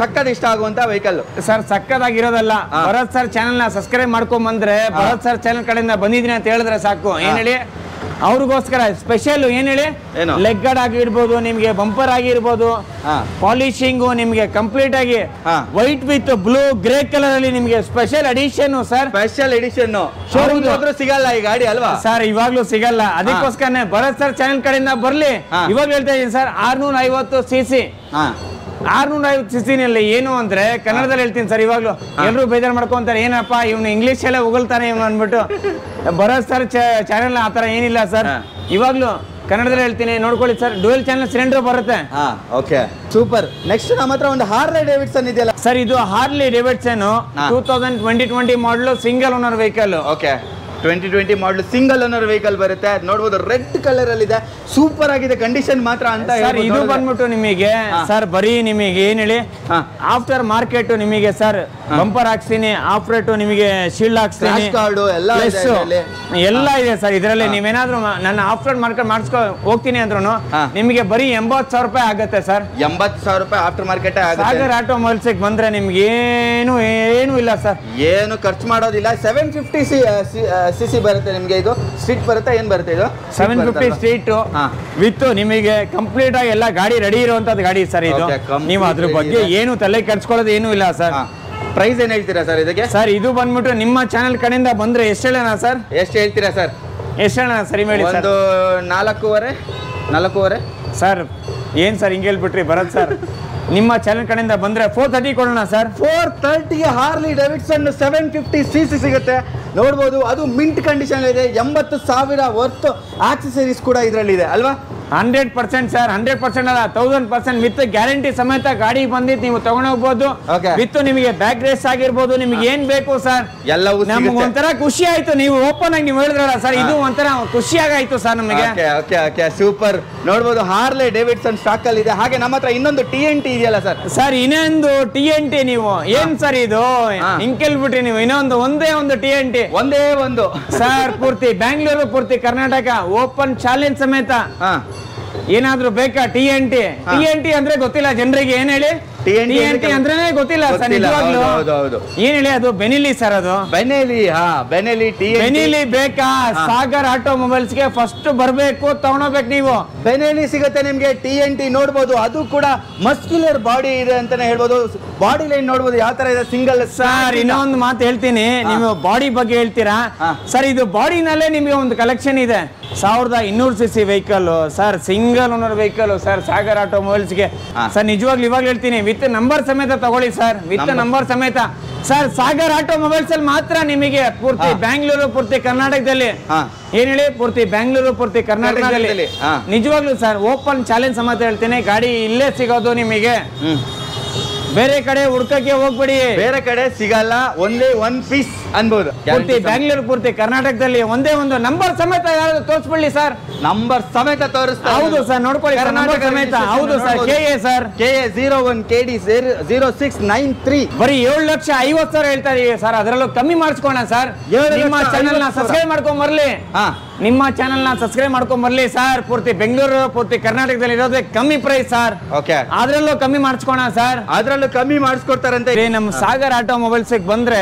ಸಕ್ಕತ್ ಇಷ್ಟ ಆಗುವಂತ ವೆಹಿಕಲ್ ಸರ್. ಸಕ್ಕತ್ತಾಗಿರೋದಲ್ಲ, ಭರತ್ ಸರ್ ಚಾನೆಲ್ ನ ಸಬ್ಸ್ಕ್ರೈಬ್ ಮಾಡ್ಕೊಂಡ್ ಬಂದ್ರೆ ಭರತ್ ಸರ್ ಚಾನೆಲ್ ಕಡೆಯಿಂದ ಬಂದಿದ್ದೀನಿ ಅಂತ ಹೇಳಿದ್ರೆ ಸಾಕು. ಏನ್ ಹೇಳಿ, ಅವ್ರಿಗೋಸ್ಕರ ಸ್ಪೆಷಲ್ ಏನ್ ಹೇಳಿ, ಲೆಗ್ ಗಾರ್ಡ್ ಆಗಿರ್ಬೋದು, ನಿಮ್ಗೆ ಬಂಪರ್ ಆಗಿರ್ಬೋದು, ಪಾಲಿಶಿಂಗ್ ನಿಮ್ಗೆ ಕಂಪ್ಲೀಟ್ ಆಗಿ white with blue grey colour ಅಲ್ಲಿ ನಿಮ್ಗೆ special edition sir. Special edition showroom ಸಿಗಲ್ಲ ಈ ಗಾಡಿ ಅಲ್ವಾ ಸರ್? ಇವಾಗ್ಲೂ ಸಿಗಲ್ಲ, ಅದಕ್ಕೋಸ್ಕರನೇ ಭರತ್ ಸರ್ ಚಾನೆಲ್ ಕಡೆಯಿಂದ ಬರ್ಲಿ. ಇವಾಗ ಹೇಳ್ತಾ ಇದೀನಿ ಸರ್, 650 cc 650 cc ಏನು ಅಂದ್ರೆ ಕನ್ನಡದಲ್ಲಿ ಹೇಳ್ತೀನಿ ಸರ್. ಇವಾಗ್ಲೂ ಎಲ್ಲರೂ ಬೇಜಾರು ಮಾಡ್ಕೊಂತಾರೆ, ಏನಪ್ಪ ಇವ್ನು ಇಂಗ್ಲಿಷ್ ಎಲ್ಲ ಉಗಳ್ತಾನೆ ಇವ್ನು ಅಂದ್ಬಿಟ್ಟು. ಭರತ್ ಸರ್ ಚಾನೆಲ್ ಆತರ ಏನಿಲ್ಲ ಸರ್. ಇವಾಗ್ಲೂ ಕನ್ನಡದಲ್ಲಿ ಹೇಳ್ತೀನಿ, ನೋಡ್ಕೊಳ್ಳಿ ಸರ್. ಡ್ಯುಯಲ್ ಚಾನೆಲ್ ಸಿಲಿಂಡರ್ ಬರುತ್ತೆ. Okay, super. ನೆಕ್ಸ್ಟ್ ನಮ್ಮ ಹತ್ರ ಒಂದು ಹಾರ್ಲೆ ಡೇವಿಡ್ಸನ್ ಇದೆಯಲ್ಲ ಸರ್, ಇದು Harley Davidson 2020 model single owner vehicle. Okay, 2020 model single owner vehicle ಬರುತ್ತೆ. ನೋಡಬಹುದು ರೆಡ್ ಕಲರ್ ಅಲ್ಲಿ ಇದೆ, ಸೂಪರ್ ಆಗಿದೆ ಕಂಡೀಷನ್ ಮಾತ್ರ ಅಂತ ಸರ್. ಇದು ಬಂದ್ಬಿಟ್ಟು ನಿಮಗೆ ಸರ್ ಬರೀ ನಿಮಗೆ ಏನ್ ಹೇಳಿ, ಆಫ್ಟರ್ ಮಾರ್ಕೆಟ್ ನಿಮಗೆ ಸರ್ ಬಂಪರ್ ಹಾಕ್ಸ್ತೀನಿ, ಆಫ್ ರೇಟ್ ನಿಮಗೆ ಶೀಲ್ಡ್ ಹಾಕ್ಸ್ತೀನಿ, ಎಲ್ಲ ಇದೆ ಸರ್ ಇದರಲ್ಲಿ. ನೀವೇನಾದ್ರೂ ನನ್ನ ಆಫ್ಟರ್ ಮಾರ್ಕೆಟ್ ಮಾಡಿಸ್ಕೊ ಹೋಗ್ತೀನಿ ಅಂದ್ರೂ ನಿಮಗೆ ಬರೀ 80,000 ರೂಪಾಯಿ ಆಗುತ್ತೆ ಸರ್. 80,000 ರೂಪಾಯಿ ಆಫ್ಟರ್ ಮಾರ್ಕೆಟ್ ಸಾಗರ್ ಆಟೋಮೊಬೈಲ್ಸ್ ಬಂದ್ರೆ ನಿಮ್ಗೆ ಏನು ಇಲ್ಲ ಸರ್, ಏನು ಖರ್ಚು ಮಾಡೋದಿಲ್ಲ. 750 cc ಬರುತ್ತೆ ನಿಮಗೆ. ಇದು ಸ್ಟ್ರೀಟ್ ಬರುತ್ತೆ, ಏನ್ ಬರುತ್ತೆ ಇದು 750 ಸ್ಟ್ರೀಟ್ ವಿತ್ ನಿಮಗೆ ಕಂಪ್ಲೀಟ್ ಆಗಿ ಎಲ್ಲ ಗಾಡಿ ರೆಡಿ ಇರುವಂತದ್ದು ಗಾಡಿ ಸರ್ ಇದು. ನೀವು ಅದ್ರ ಬಗ್ಗೆ ಏನು ತಲೆ ಕೆಡ್ಸ್ಕೊಳ್ಳೋದು ಏನೂ ಇಲ್ಲ ಸರ್. ಪ್ರೈಸ್ ಏನ್ ಹೇಳ್ತೀರಾ ಸರ್ ಇದಕ್ಕೆ? ಸರ್ ಇದು ಬಂದ್ಬಿಟ್ಟು ನಿಮ್ಮ ಚಾನೆಲ್ ಕಡೆಯಿಂದ ಬಂದ್ರೆ ಎಷ್ಟು ಹೇಳೋಣ ಸರ್? ಎಷ್ಟು ಹೇಳ್ತೀರಾ ಸರ್? ಎಷ್ಟು ಹೇಳೋಣ ಸರಿ ಹೇಳಿ. ಒಂದು 4.5 ಸರ್. ಏನ್ ಸರ್ ಹಿಂಗೆ ಹೇಳ್ಬಿಟ್ರಿ ಭರತ್ ಸರ್? ನಿಮ್ಮ ಚಾನೆಲ್ ಕಡೆಯಿಂದ ಬಂದ್ರೆ 430 ಕೊಡೋಣ ಸರ್. 430ಗೆ ಹಾರ್ಲಿ ಡೇವಿಡ್ಸನ್ 750 cc ಸಿಗುತ್ತೆ. ನೋಡ್ಬೋದು, ಅದು ಮಿಂಟ್ ಕಂಡೀಷನ್ ಇದೆ. 80,000 ವರ್ತ್ ಆಕ್ಸೆಸರೀಸ್ ಕೂಡ ಇದರಲ್ಲಿ ಇದೆ ಅಲ್ವಾ? 100% ಸರ್, 100% ಅಲ್ಲ 1000% ವಿತ್ ಗ್ಯಾರಂಟಿ ಸಮೇತ ಗಾಡಿ ಬಂದಿದ್ದು ನೀವು ತಗೊಂಡು ಹೋಗ್ಬೋದು. ವಿತ್ ನಿಮಗೆ ಬ್ಯಾಕ್ ರೇಸ್ ಆಗಿರ್ಬೋದು, ನಿಮ್ಗೆ ಏನ್ ಬೇಕು ಸರ್ ಎಲ್ಲವೂ ನಮ್ಗೆ ಒಂಥರ ಖುಷಿ ಆಯ್ತು. ನೀವು ಓಪನ್ ಆಗಿ ನೀವು ಹೇಳಿದ್ರಲ್ಲ ಸರ್, ಇದು ಒಂಥರ ಖುಷಿಯಾಗಾಯ್ತು ಸರ್ ನಮಗೆ. ಸೂಪರ್. ನೋಡ್ಬೋದು, ಹಾರ್ಲೆ ಡೇವಿಡ್ಸನ್ ಸ್ಟಾಕ್ ಅಲ್ಲಿ ಇದೆ. ಹಾಗೆ ನಮ್ಮ ಹತ್ರ ಇನ್ನೊಂದು TNT ಇದೆಯಲ್ಲ ಸರ್? ಸರ್ ಇನ್ನೊಂದು TNT ನೀವು ಏನ್ ಸರ್ ಇದು ಹಿಂಗೆಲ್ಬಿಟ್ರಿ ನೀವು? ಒಂದೇ ಒಂದು TNT ಸರ್, ಪೂರ್ತಿ ಬ್ಯಾಂಗ್ಳೂರು, ಪೂರ್ತಿ ಕರ್ನಾಟಕ ಓಪನ್ ಚಾಲೆಂಜ್ ಸಮೇತ. ಏನಾದ್ರೂ ಬೇಕಾ? TNT ಅಂದ್ರೆ ಗೊತ್ತಿಲ್ಲ ಜನರಿಗೆ. ಏನ್ ಹೇಳಿ, TNT ಅಂದ್ರೆ ಗೊತ್ತಿಲ್ಲ ಸರ್ ನಿಜವಾಗ್ಲೂ. ಏನ್ ಹೇಳಿ, ಅದು ಬೆನಿಲಿ ಸರ್. ಅದು ಬೆನಿಲಿ ಬೇಕಾ? ಸಾಗರ್ ಆಟೋಮೊಬೈಲ್ಸ್ ಗೆ ಫಸ್ಟ್ ಬರ್ಬೇಕು, ತಗೊಂಡೋಗ್ಬೇಕು ನೀವು. ಬೆನಿಲಿ ಸಿಗುತ್ತೆ ನಿಮ್ಗೆ. TNT ನೋಡ್ಬೋದು, ಅದು ಕೂಡ ಮಸ್ಕ್ಯುಲರ್ ಬಾಡಿ ಇದೆ ಅಂತಾನೆ ಹೇಳ್ಬೋದು. ಬಾಡಿ ಲೈನ್ ನೋಡ್ಬೋದು ಯಾವ ತರ ಇದೆ, ಸಿಂಗಲ್. ಸರ್ ಇನ್ನೊಂದು ಮಾತು ಹೇಳ್ತೀನಿ, ನೀವು ಬಾಡಿ ಬಗ್ಗೆ ಹೇಳ್ತೀರಾ ಸರ್. ಇದು ಬಾಡಿನಲ್ಲೇ ನಿಮಗೆ ಒಂದು ಕಲೆಕ್ಷನ್ ಇದೆ. 1200 cc vehicle sir, single owner vehicle sir, Sagar automobiles ಗೆ ಸರ್. ನಿಜವಾಗ್ಲೂ ಇವಾಗ ಹೇಳ್ತೀನಿ, ವಿತ್ ನಂಬರ್ ಸಮೇತ ತಗೊಳ್ಳಿ ಸರ್, ವಿತ್ ನಂಬರ್ ಸಮೇತ ಸರ್. ಸಾಗರ್ ಆಟೋಮೊಬೈಲ್ಸ್ ಅಲ್ಲಿ ಮಾತ್ರ ನಿಮಗೆ ಪೂರ್ತಿ ಬ್ಯಾಂಗ್ಳೂರು, ಪೂರ್ತಿ ಕರ್ನಾಟಕದಲ್ಲಿ. ಏನ್ ಹೇಳಿ, ಪೂರ್ತಿ ಬ್ಯಾಂಗ್ಳೂರು, ಪೂರ್ತಿ ಕರ್ನಾಟಕದಲ್ಲಿ. ನಿಜವಾಗ್ಲೂ ಸರ್ ಓಪನ್ ಚಾಲೆಂಜ್ ಸಮೇತ ಹೇಳ್ತೀನಿ, ಗಾಡಿ ಇಲ್ಲೇ ಸಿಗೋದು ನಿಮಗೆ. ಬೇರೆ ಕಡೆ ಹುಡ್ಕಕ್ಕೆ ಹೋಗ್ಬೇಡಿ, ಬೇರೆ ಕಡೆ ಸಿಗಲ್ಲ. ಒಂದೇ ಒನ್ ಪೀಸ್ ಅನ್ಬೋದು. ಪೂರ್ತಿ ಬ್ಯಾಂಗ್ಳೂರು, ಪೂರ್ತಿ ಕರ್ನಾಟಕದಲ್ಲಿ ಒಂದೇ ಒಂದು ನಂಬರ್ ಸಮೇತ ಯಾರು ತೋರಿಸ್ಬಿಡ್ಲಿ ಸರ್. ನಂಬರ್ ಸಮೇತ ತೋರಿಸ್ತಾರೆ. ಹೌದು ಸರ್, ನೋಡ್ಕೊಳ್ಳಿ ಕರ್ನಾಟಕ ಸಮೇತ. ಹೌದು sir, KA sir, KA 01 KD 0693. ಬರೀ 7,50,000 ಹೇಳ್ತಾ ಇದೀವಿ ಸರ್. ಅದರಲ್ಲೂ ಕಮ್ಮಿ ಮಾಡಿಸ್ಕೋಣ ಸರ್. ನಿಮ್ಮ ಚಾನೆಲ್ ನ ಸಬ್ಸ್ಕ್ರೈಬ್ ಮಾಡ್ಕೊಂಡ್ ಬರ್ಲಿ, ನಿಮ್ಮ ಚಾನೆಲ್ ನ ಸಬ್ಸ್ಕ್ರೈಬ್ ಮಾಡ್ಕೊಂಡ್ ಬರ್ಲಿ ಸರ್. ಪೂರ್ತಿ ಬೆಂಗಳೂರು, ಪೂರ್ತಿ ಕರ್ನಾಟಕದಲ್ಲಿ ಇರೋದೇ ಕಮ್ಮಿ ಪ್ರೈಸ್ ಸರ್. ಅದ್ರಲ್ಲೂ ಕಮ್ಮಿ ಮಾಡಿಸ್ಕೋಣ ಸರ್. ಅದ್ರಲ್ಲೂ ಕಮ್ಮಿ ಮಾಡಿಸ್ಕೊಡ್ತಾರಂತೆ. ನಮ್ಮ ಸಾಗರ್ ಆಟೋಮೊಬೈಲ್ಸ್ ಬಂದ್ರೆ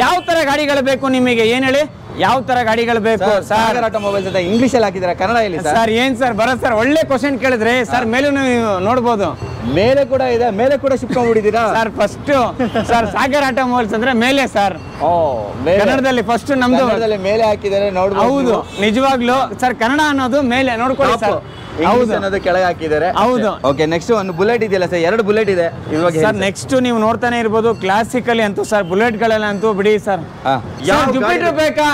ಯಾವ ತರ ಗಾಡಿಗಳು ಬೇಕು ನಿಮಗೆ? ಏನ್ ಹೇಳಿ, ಯಾವ ತರ ಗಾಡಿಗಳು ಬೇಕು? ಸಾಗರ್ ಆಟೋಮೊಬೈಲ್ಸ್ ಅಂತ ಇಂಗ್ಲಿಷ್ ಅಲ್ಲಿ ಹಾಕಿದಾರೆ, ಕನ್ನಡ ಇಲ್ಲಿ ಸರ್. ಏನ್ ಸರ್ ಭರತ್ ಸರ್, ಒಳ್ಳೆ ಕ್ವಶನ್ ಕೇಳಿದ್ರೆ ಸರ್. ಮೇಲೂ ನೀವು ನೋಡ್ಬೋದು, ಮೇಲೆ ಕೂಡ ಇದೆ, ಮೇಲೆ ಕೂಡ ಶಿಫ್ಟ್ ಮಾಡ್ಬಿಟ್ಟಿದ್ದೀರಾ sir. First sir Sagar automobiles ಅಂದ್ರೆ ಮೇಲೆ ಸರ್. ಕನ್ನಡದಲ್ಲಿ ಫಸ್ಟ್ ನಮ್ದು ಮೇಲೆ ಹಾಕಿದ್ದಾರೆ ನೋಡ್ಬೋದು. ಹೌದು, ನಿಜವಾಗ್ಲು ಸರ್, ಕನ್ನಡ ಅನ್ನೋದು ಮೇಲೆ ನೋಡ್ಕೊಳ್ಳಿ ಸರ್. ಹೌದು, ಅನ್ನೋದು ಕೆಳಗೆ ಹಾಕಿದ್ದಾರೆ. ಹೌದು. ಓಕೆ, ನೆಕ್ಸ್ಟ್ ಒಂದು ಬುಲೆಟ್ ಇದೆಯಲ್ಲ ಸರ್, 2 ಬುಲೆಟ್ ಇದೆ ಇವಾಗ ಸರ್. ನೆಕ್ಸ್ಟ್ ನೀವು ನೋಡ್ತಾನೆ ಇರ್ಬೋದು, ಕ್ಲಾಸಿಕಲಿ ಅಂತೂ ಸರ್, ಬುಲೆಟ್ ಗಳೆಲ್ಲ ಅಂತೂ ಬಿಡಿ ಸರ್. ಯಾವ ಜುಪಿಟರ್ ಬೇಕಾ?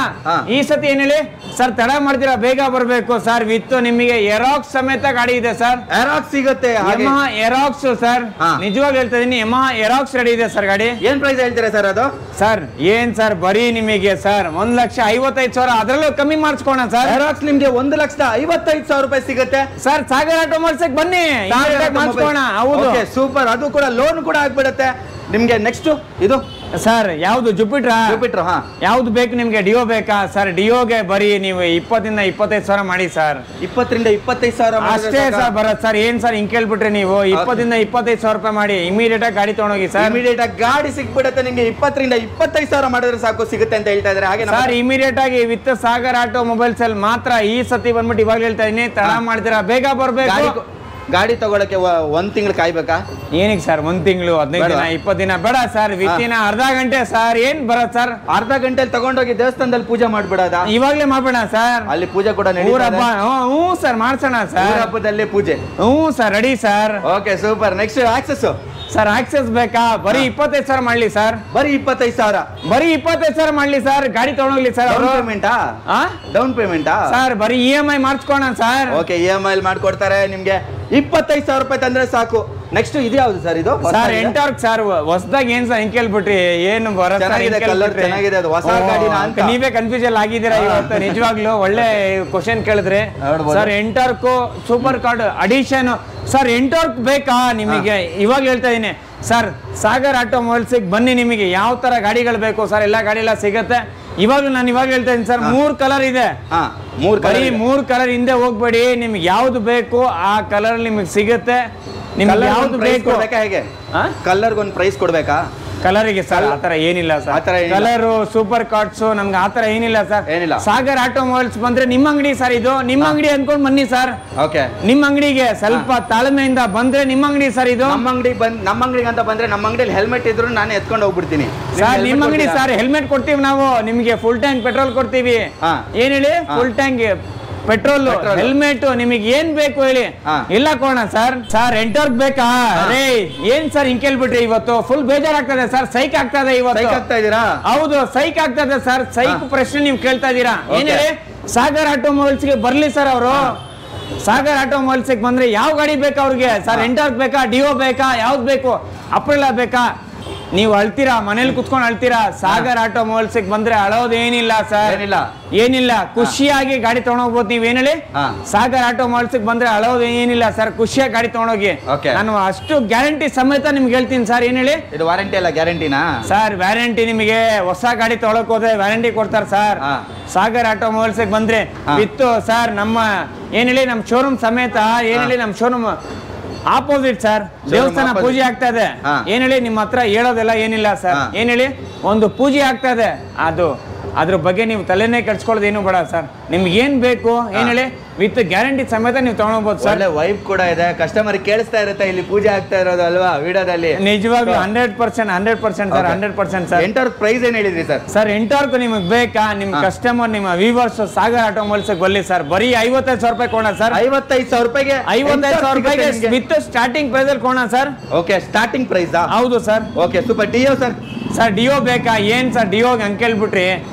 ಈ ಸತಿ ಏನ್ ಹೇಳಿ ಸರ್, ತಡ ಮಾಡ್ತೀರಾ, ಬೇಗ ಬರ್ಬೇಕು ಸರ್. ವಿತ್ ನಿಮಗೆ ಎರಾಕ್ಸ್ ಸಮೇತ ಗಾಡಿ ಇದೆ ಸರ್. ಎರಾಕ್ಸ್ ಸಿಗುತ್ತೆ, ಯಮಹಾ ಎರಾಕ್ಸ್ ಸರ್. ನಿಜವಾಗ ಹೇಳ್ತಾ ಇದೀನಿ, ಯಮಹಾ ಎರಾಕ್ಸ್ ರೆಡಿ ಇದೆ ಸರ್ ಗಾಡಿ. ಏನ್ ಪ್ರೈಸ್ ಹೇಳ್ತೀರಾ ಸರ್ ಅದು? ಸರ್ ಏನ್ ಸರ್, ಬರೀ ನಿಮಗೆ ಸರ್ 1,55,000, ಅದರಲ್ಲೂ ಕಮ್ಮಿ ಮಾಡಿಸ್ಕೋಣ ಸರ್. ಎರಾಕ್ಸ್ ನಿಮ್ಗೆ 1,55,000 ರೂಪಾಯಿ ಸಿಗುತ್ತೆ ಸರ್. ಸಾಗರ್ ಆಟೋಮೊಬೈಲ್ಸ್ ಬನ್ನಿ, ಮಾಡಿಸ್ಕೋಣ. ಹೌದು, ಸೂಪರ್. ಅದು ಕೂಡ ಲೋನ್ ಕೂಡ ಆಗ್ಬಿಡುತ್ತೆ ನಿಮ್ಗೆ. ನೆಕ್ಸ್ಟ್ ಇದು ಸರ್ ಯಾವ್ದು? ಜುಪಿಟರ್. ಯಾವ್ದು ಬೇಕು ನಿಮ್ಗೆ? ಡಿಯೋ ಬೇಕಾ ಸರ್? ಡಿಯೋಗೆ ಬರೀ ನೀವು 20,000 ಇಂದ 25,000 ಮಾಡಿ ಸರ್. 20,000 ಇಂದ 25,000 ಅಷ್ಟೇ ಸರ್ ಬರತ್ ಸರ್. ಏನ್ ಸರ್ ಹಿಂಗ್ ಕೇಳ್ಬಿಟ್ರೆ ನೀವು? 20,000 ಇಂದ 25,000 ರೂಪಾಯಿ ಮಾಡಿ ಇಮಿಡಿಯೇಟ್ ಆಗಿ ಗಾಡಿ ತಗೊಂಡೋಗಿ ಸರ್. ಇಮಿಡಿಯೇಟ್ ಆಗಿ ಗಾಡಿ ಸಿಕ್ಬಿಡುತ್ತೆ ನಿಮ್ಗೆ. 20,000 ಇಂದ 25,000 ಮಾಡಿದ್ರೆ ಸಾಕು, ಸಿಗುತ್ತೆ ಅಂತ ಹೇಳ್ತಾ ಇದಾರೆ. ಹಾಗೆ ಸರ್ ಇಮಿಡಿಯೇಟ್ ಆಗಿ ವಿತ್ ಸಾಗರ್ ಆಟೋಮೊಬೈಲ್ಸ್ ಅಲ್ಲಿ ಮಾತ್ರ ಈ ಸತಿ ಬಂದ್ಬಿಟ್ಟು ಇವಾಗ ಹೇಳ್ತಾ ಇದೀನಿ, ತಡ ಮಾಡ್ತೀರಾ, ಬೇಗ ಬರ್ಬೇಕು. ಗಾಡಿ ತಗೊಳಕ್ಕೆ 1 ತಿಂಗಳು ಕಾಯ್ಬೇಕಾ? ಏನಿಗೆ ಸರ್ 1 ತಿಂಗಳು, 15 ದಿನ, 20 ದಿನ ಬೇಡ ಸರ್. ವಿತ್ತಿನ ಅರ್ಧ ಗಂಟೆ ಸರ್. ಏನ್ ಬರತ್ ಸರ್? ಅರ್ಧ ಗಂಟೆಯಲ್ಲಿ ತಗೊಂಡೋಗಿ ದೇವಸ್ಥಾನದಲ್ಲಿ ಪೂಜೆ ಮಾಡ್ಬಿಡೋದ? ಇವಾಗ್ಲೇ ಮಾಡ್ಬೇಡ ಸರ್. ಅಲ್ಲಿ ಪೂಜೆ ಕೂಡ ಹ್ಞೂ ಸರ್, ಮಾಡ್ಸೋಣ ಸರ್. ಹಬ್ಬದಲ್ಲಿ ಪೂಜೆ. ಹ್ಞೂ sir, ready sir. Okay super. Next access sir. Access ಬೇಕಾ? ಬರೀ 25,000 ಮಾಡ್ಲಿ ಸರ್. ಬರೀ 25,000. ಬರೀ 25,000 ಮಾಡ್ಲಿ ಸರ್. ಗಾಡಿ ತಗೊಂಡೋಗ್ಲಿ ಸರ್. ಡೌನ್ ಪೇಮೆಂಟಾ ಸರ್? ಬರೀ EMI ಮಾಡಿಸ್ಕೋಣ ಸರ್. ಓಕೆ, EMI ಮಾಡ್ಕೊಡ್ತಾರೆ ನಿಮ್ಗೆ. 25,000 ರೂಪಾಯಿ ತಂದ್ರೆ ಸಾಕು. ನೆಕ್ಸ್ಟ್ ಇದು ಯಾವ್ದು ಸರ್? ಇದು ಸರ್ ಎಂಟಾರ್ಕ್ ಸರ್. ಹೊಸದಾಗಿ ಏನ್ ಸರ್ ಹಿಂಗ್ ಕೇಳ್ಬಿಟ್ರಿ? ಏನು ಬರುತ್ತೆ? ನೀವೇ ಕನ್ಫ್ಯೂಷನ್ ಆಗಿದ್ದೀರಾ ಇವತ್ತು. ನಿಜವಾಗ್ಲೂ ಒಳ್ಳೆ ಕ್ವಶನ್ ಕೇಳಿದ್ರೆ sir. Ntorq super card addition sir. Ntorq ಬೇಕಾ ನಿಮಗೆ? ಇವಾಗ ಹೇಳ್ತಾ ಇದೀನಿ ಸರ್. ಸಾಗರ್ ಆಟೋಮೊಬೈಲ್ಸ್ ಬನ್ನಿ, ನಿಮಗೆ ಯಾವ ತರ ಗಾಡಿಗಳು ಬೇಕು ಸರ್, ಎಲ್ಲ ಗಾಡಿ ಎಲ್ಲ ಸಿಗುತ್ತೆ. ನಾನು ಇವಾಗ ಹೇಳ್ತಾ ಇದೀನಿ ಸರ್. 3 ಕಲರ್ ಇದೆ. ಬರೀ 3 ಕಲರ್ ಹಿಂದೆ ಹೋಗ್ಬೇಡಿ. ನಿಮ್ಗೆ ಯಾವ್ದು ಬೇಕು ಆ ಕಲರ್ ನಿಮಗೆ ಸಿಗುತ್ತೆ. ನಿಮ್ಗೆ ಯಾವ್ದು ಬೇಕು? ಹೇಗೆ ಕಲರ್ಗೆ ಒಂದು ಪ್ರೈಸ್ ಕೊಡ್ಬೇಕಾ? ಕಲರಿಗೆ ಸರ್ ಆತರ ಏನಿಲ್ಲ ಸರ್. ಕಲರ್ ಸೂಪರ್ ಕಾರ್ಡ್ಸ್ ನಮ್ಗೆ ಆತರ ಏನಿಲ್ಲ ಸರ್. ಸಾಗರ್ ಆಟೋಮೊಬೈಲ್ಸ್ ಬಂದ್ರೆ ನಿಮ್ಮ ಅಂಗಡಿ ಸರ್. ಇದು ನಿಮ್ಮ ಅಂಗಡಿ ಅನ್ಕೊಂಡ್ ಬನ್ನಿ ಸರ್. ನಿಮ್ಮ ಅಂಗಡಿಗೆ ಸ್ವಲ್ಪ ತಾಳ್ಮೆಯಿಂದ ಬಂದ್ರೆ ನಿಮ್ಮ ಅಂಗಡಿ ಸರ್. ಇದು ನಮ್ಮ ಅಂಗಡಿಗೆ ಅಂತ ಬಂದ್ರೆ ನಮ್ಮ ಅಂಗಡಿಯಲ್ಲಿ ಹೆಲ್ಮೆಟ್ ಇದ್ರು ನಾನು ಎತ್ಕೊಂಡು ಹೋಗ್ಬಿಡ್ತೀನಿ ಸರ್. ನಿಮ್ಮ ಅಂಗಡಿ ಸರ್, ಹೆಲ್ಮೆಟ್ ಕೊಡ್ತೀವಿ ನಾವು ನಿಮ್ಗೆ. ಫುಲ್ ಟ್ಯಾಂಕ್ ಪೆಟ್ರೋಲ್ ಕೊಡ್ತೀವಿ. ಏನ್ ಹೇಳಿ? ಫುಲ್ ಟ್ಯಾಂಕ್ ಪೆಟ್ರೋಲ್, ಹೆಲ್ಮೆಟ್, ನಿಮಗೆ ಏನ್ ಬೇಕು ಹೇಳಿ, ಇಲ್ಲ ಕೊಡೋಣ ಸರ್. ಸರ್ ಎಂಟರ್ಕ್ ಬೇಕಾ? ಅರೇ ಏನ್ ಸರ್ ಹಿಂಗ್ ಕೇಳ್ಬಿಟ್ರಿ? ಇವತ್ತು ಫುಲ್ ಬೇಜಾರಾಗ್ತದೆ ಸರ್. ಸೈಕ್ ಆಗ್ತದೆ ಇವತ್ತು. ಹೌದು, ಸೈಕ್ ಆಗ್ತದೆ ಸರ್. ಸೈಕ್ ಪ್ರಶ್ನೆ ನೀವು ಕೇಳ್ತಾ ಇದೀರಾ. ಏನ್ ಹೇಳಿ? ಸಾಗರ್ ಆಟೋಮೊಬೈಲ್ಸ್ ಗೆ ಬರ್ಲಿ ಸರ್ ಅವರು. ಸಾಗರ್ ಆಟೋಮೊಬೈಲ್ಸ್ ಬಂದ್ರೆ ಯಾವ ಗಾಡಿ ಬೇಕಾ ಅವ್ರಿಗೆ ಸರ್? ಎಂಟರ್ಕ್ ಬೇಕಾ? ಡಿಯೋ ಬೇಕಾ? ಯಾವ್ದು ಬೇಕು? ಅಪ್ರಿಲಾ ಬೇಕಾ? ನೀವು ಅಳ್ತೀರಾ, ಮನೇಲಿ ಕುತ್ಕೊಂಡು ಅಳ್ತೀರಾ. ಸಾಗರ್ ಆಟೋಮೊಬೈಲ್ಸ್ ಬಂದ್ರೆ ಅಳೋದೇನಿಲ್ಲ ಸರ್. ಏನಿಲ್ಲ, ಖುಷಿಯಾಗಿ ಗಾಡಿ ತಗೊಂಡೋಗ್ಬೋದು. ನೀವ್ ಏನ್ ಹೇಳಿ? ಸಾಗರ್ ಆಟೋಮೊಬೈಲ್ಸ್ ಬಂದ್ರೆ ಅಳೋದು ಏನಿಲ್ಲ ಸರ್. ಖುಷಿಯಾಗಿ ಗಾಡಿ ತಗೊಂಡೋಗಿ. ನಾನು ಅಷ್ಟು ಗ್ಯಾರಂಟಿ ಸಮೇತ ನಿಮ್ಗೆ ಹೇಳ್ತೀನಿ ಸರ್. ಏನ್ ಹೇಳಿ? ಇದು ವಾರಂಟಿ ಅಲ್ಲ, ಗ್ಯಾರಂಟಿನಾ ಸರ್? ವ್ಯಾರಂಟಿ. ನಿಮಗೆ ಹೊಸ ಗಾಡಿ ತಗೊಳಕ್ ಹೋದ್ರೆ ವ್ಯಾರಂಟಿ ಕೊಡ್ತಾರೆ ಸರ್. ಸಾಗರ್ ಆಟೋಮೊಬೈಲ್ಸ್ ಬಂದ್ರೆ ವಿತ್ತು ಸರ್. ನಮ್ಮ ಏನ್ ಹೇಳಿ, ನಮ್ ಶೋರೂಮ್ ಸಮೇತ. ಏನ್ ಹೇಳಿ, ನಮ್ ಶೋರೂಮ್ ಆಪೋಸಿಟ್ ಸರ್. ದೇವಸ್ಥಾನ ಪೂಜೆ ಆಗ್ತಾ ಇದೆ. ಏನ್ ಹೇಳಿ, ನಿಮ್ಮ ಹತ್ರ ಹೇಳೋದೆಲ್ಲ ಏನಿಲ್ಲ ಸರ್. ಏನ್ ಹೇಳಿ, ಒಂದು ಪೂಜೆ ಆಗ್ತಾ ಇದೆ. ಅದ್ರ ಬಗ್ಗೆ ನೀವು ತಲೆನೇ ಕೆಡ್ಸ್ಕೊಳ್ಳೋದು ಏನು ಬೇಡ ಸರ್. ನಿಮ್ಗೆ ಏನ್ ಬೇಕು ಏನ್ ಹೇಳಿ, ವಿತ್ ಗ್ಯಾರಂಟಿ ಸಮೇತ ನೀವು ತಗೊಳ್ಬಹುದು ಸರ್. ವೈಬ್ ಕೂಡ ಇದೆ. ಕಸ್ಟಮರ್ ಕೇಳಿಸ್ತಾ ಇರುತ್ತೆ ಇಲ್ಲಿ ಪೂಜೆ ಆಗ್ತಾ ಇರೋದು ಅಲ್ವಾ ವಿಡಿಯೋದಲ್ಲಿ. ನಿಜವಾಗ್ಲೂ 100% ಸರ್. 100% ಸರ್. ಎಂಟರ್ಕ್ ಪ್ರೈಸ್ ಏನ್ ಹೇಳಿದ್ರಿ ಸರ್? ಸರ್ ಎಂಟರ್ಕ್ ನಿಮಗೆ ಬೇಕಾ? ನಿಮ್ ಕಸ್ಟಮರ್, ನಿಮ್ಮ ವ್ಯೂವರ್ಸ್ ಸಾಗರ್ ಆಟೋಮೊಬೈಲ್ಸ್ ಬರಲಿ ಸರ್. ಬರೀ 55,000 ರೂಪಾಯಿ ಕೊಡೋಣ ಸರ್. 55,000 ರೂಪಾಯಿಗೆ 55,000 ರೂಪಾಯಿಗೆ ವಿತ್ ಸ್ಟಾರ್ಟಿಂಗ್ ಪ್ರೈಸ್ ಅಲ್ಲಿ ಕೊಡೋಣ ಸರ್. Okay, starting price. ಹೌದು sir. Okay super. Dio sir? Sir Dio ಬೇಕಾ? ಏನ್ ಸರ್ ಡಿಯೋ ಹಂಗ್ ಕೇಳ್ಬಿಟ್ರಿ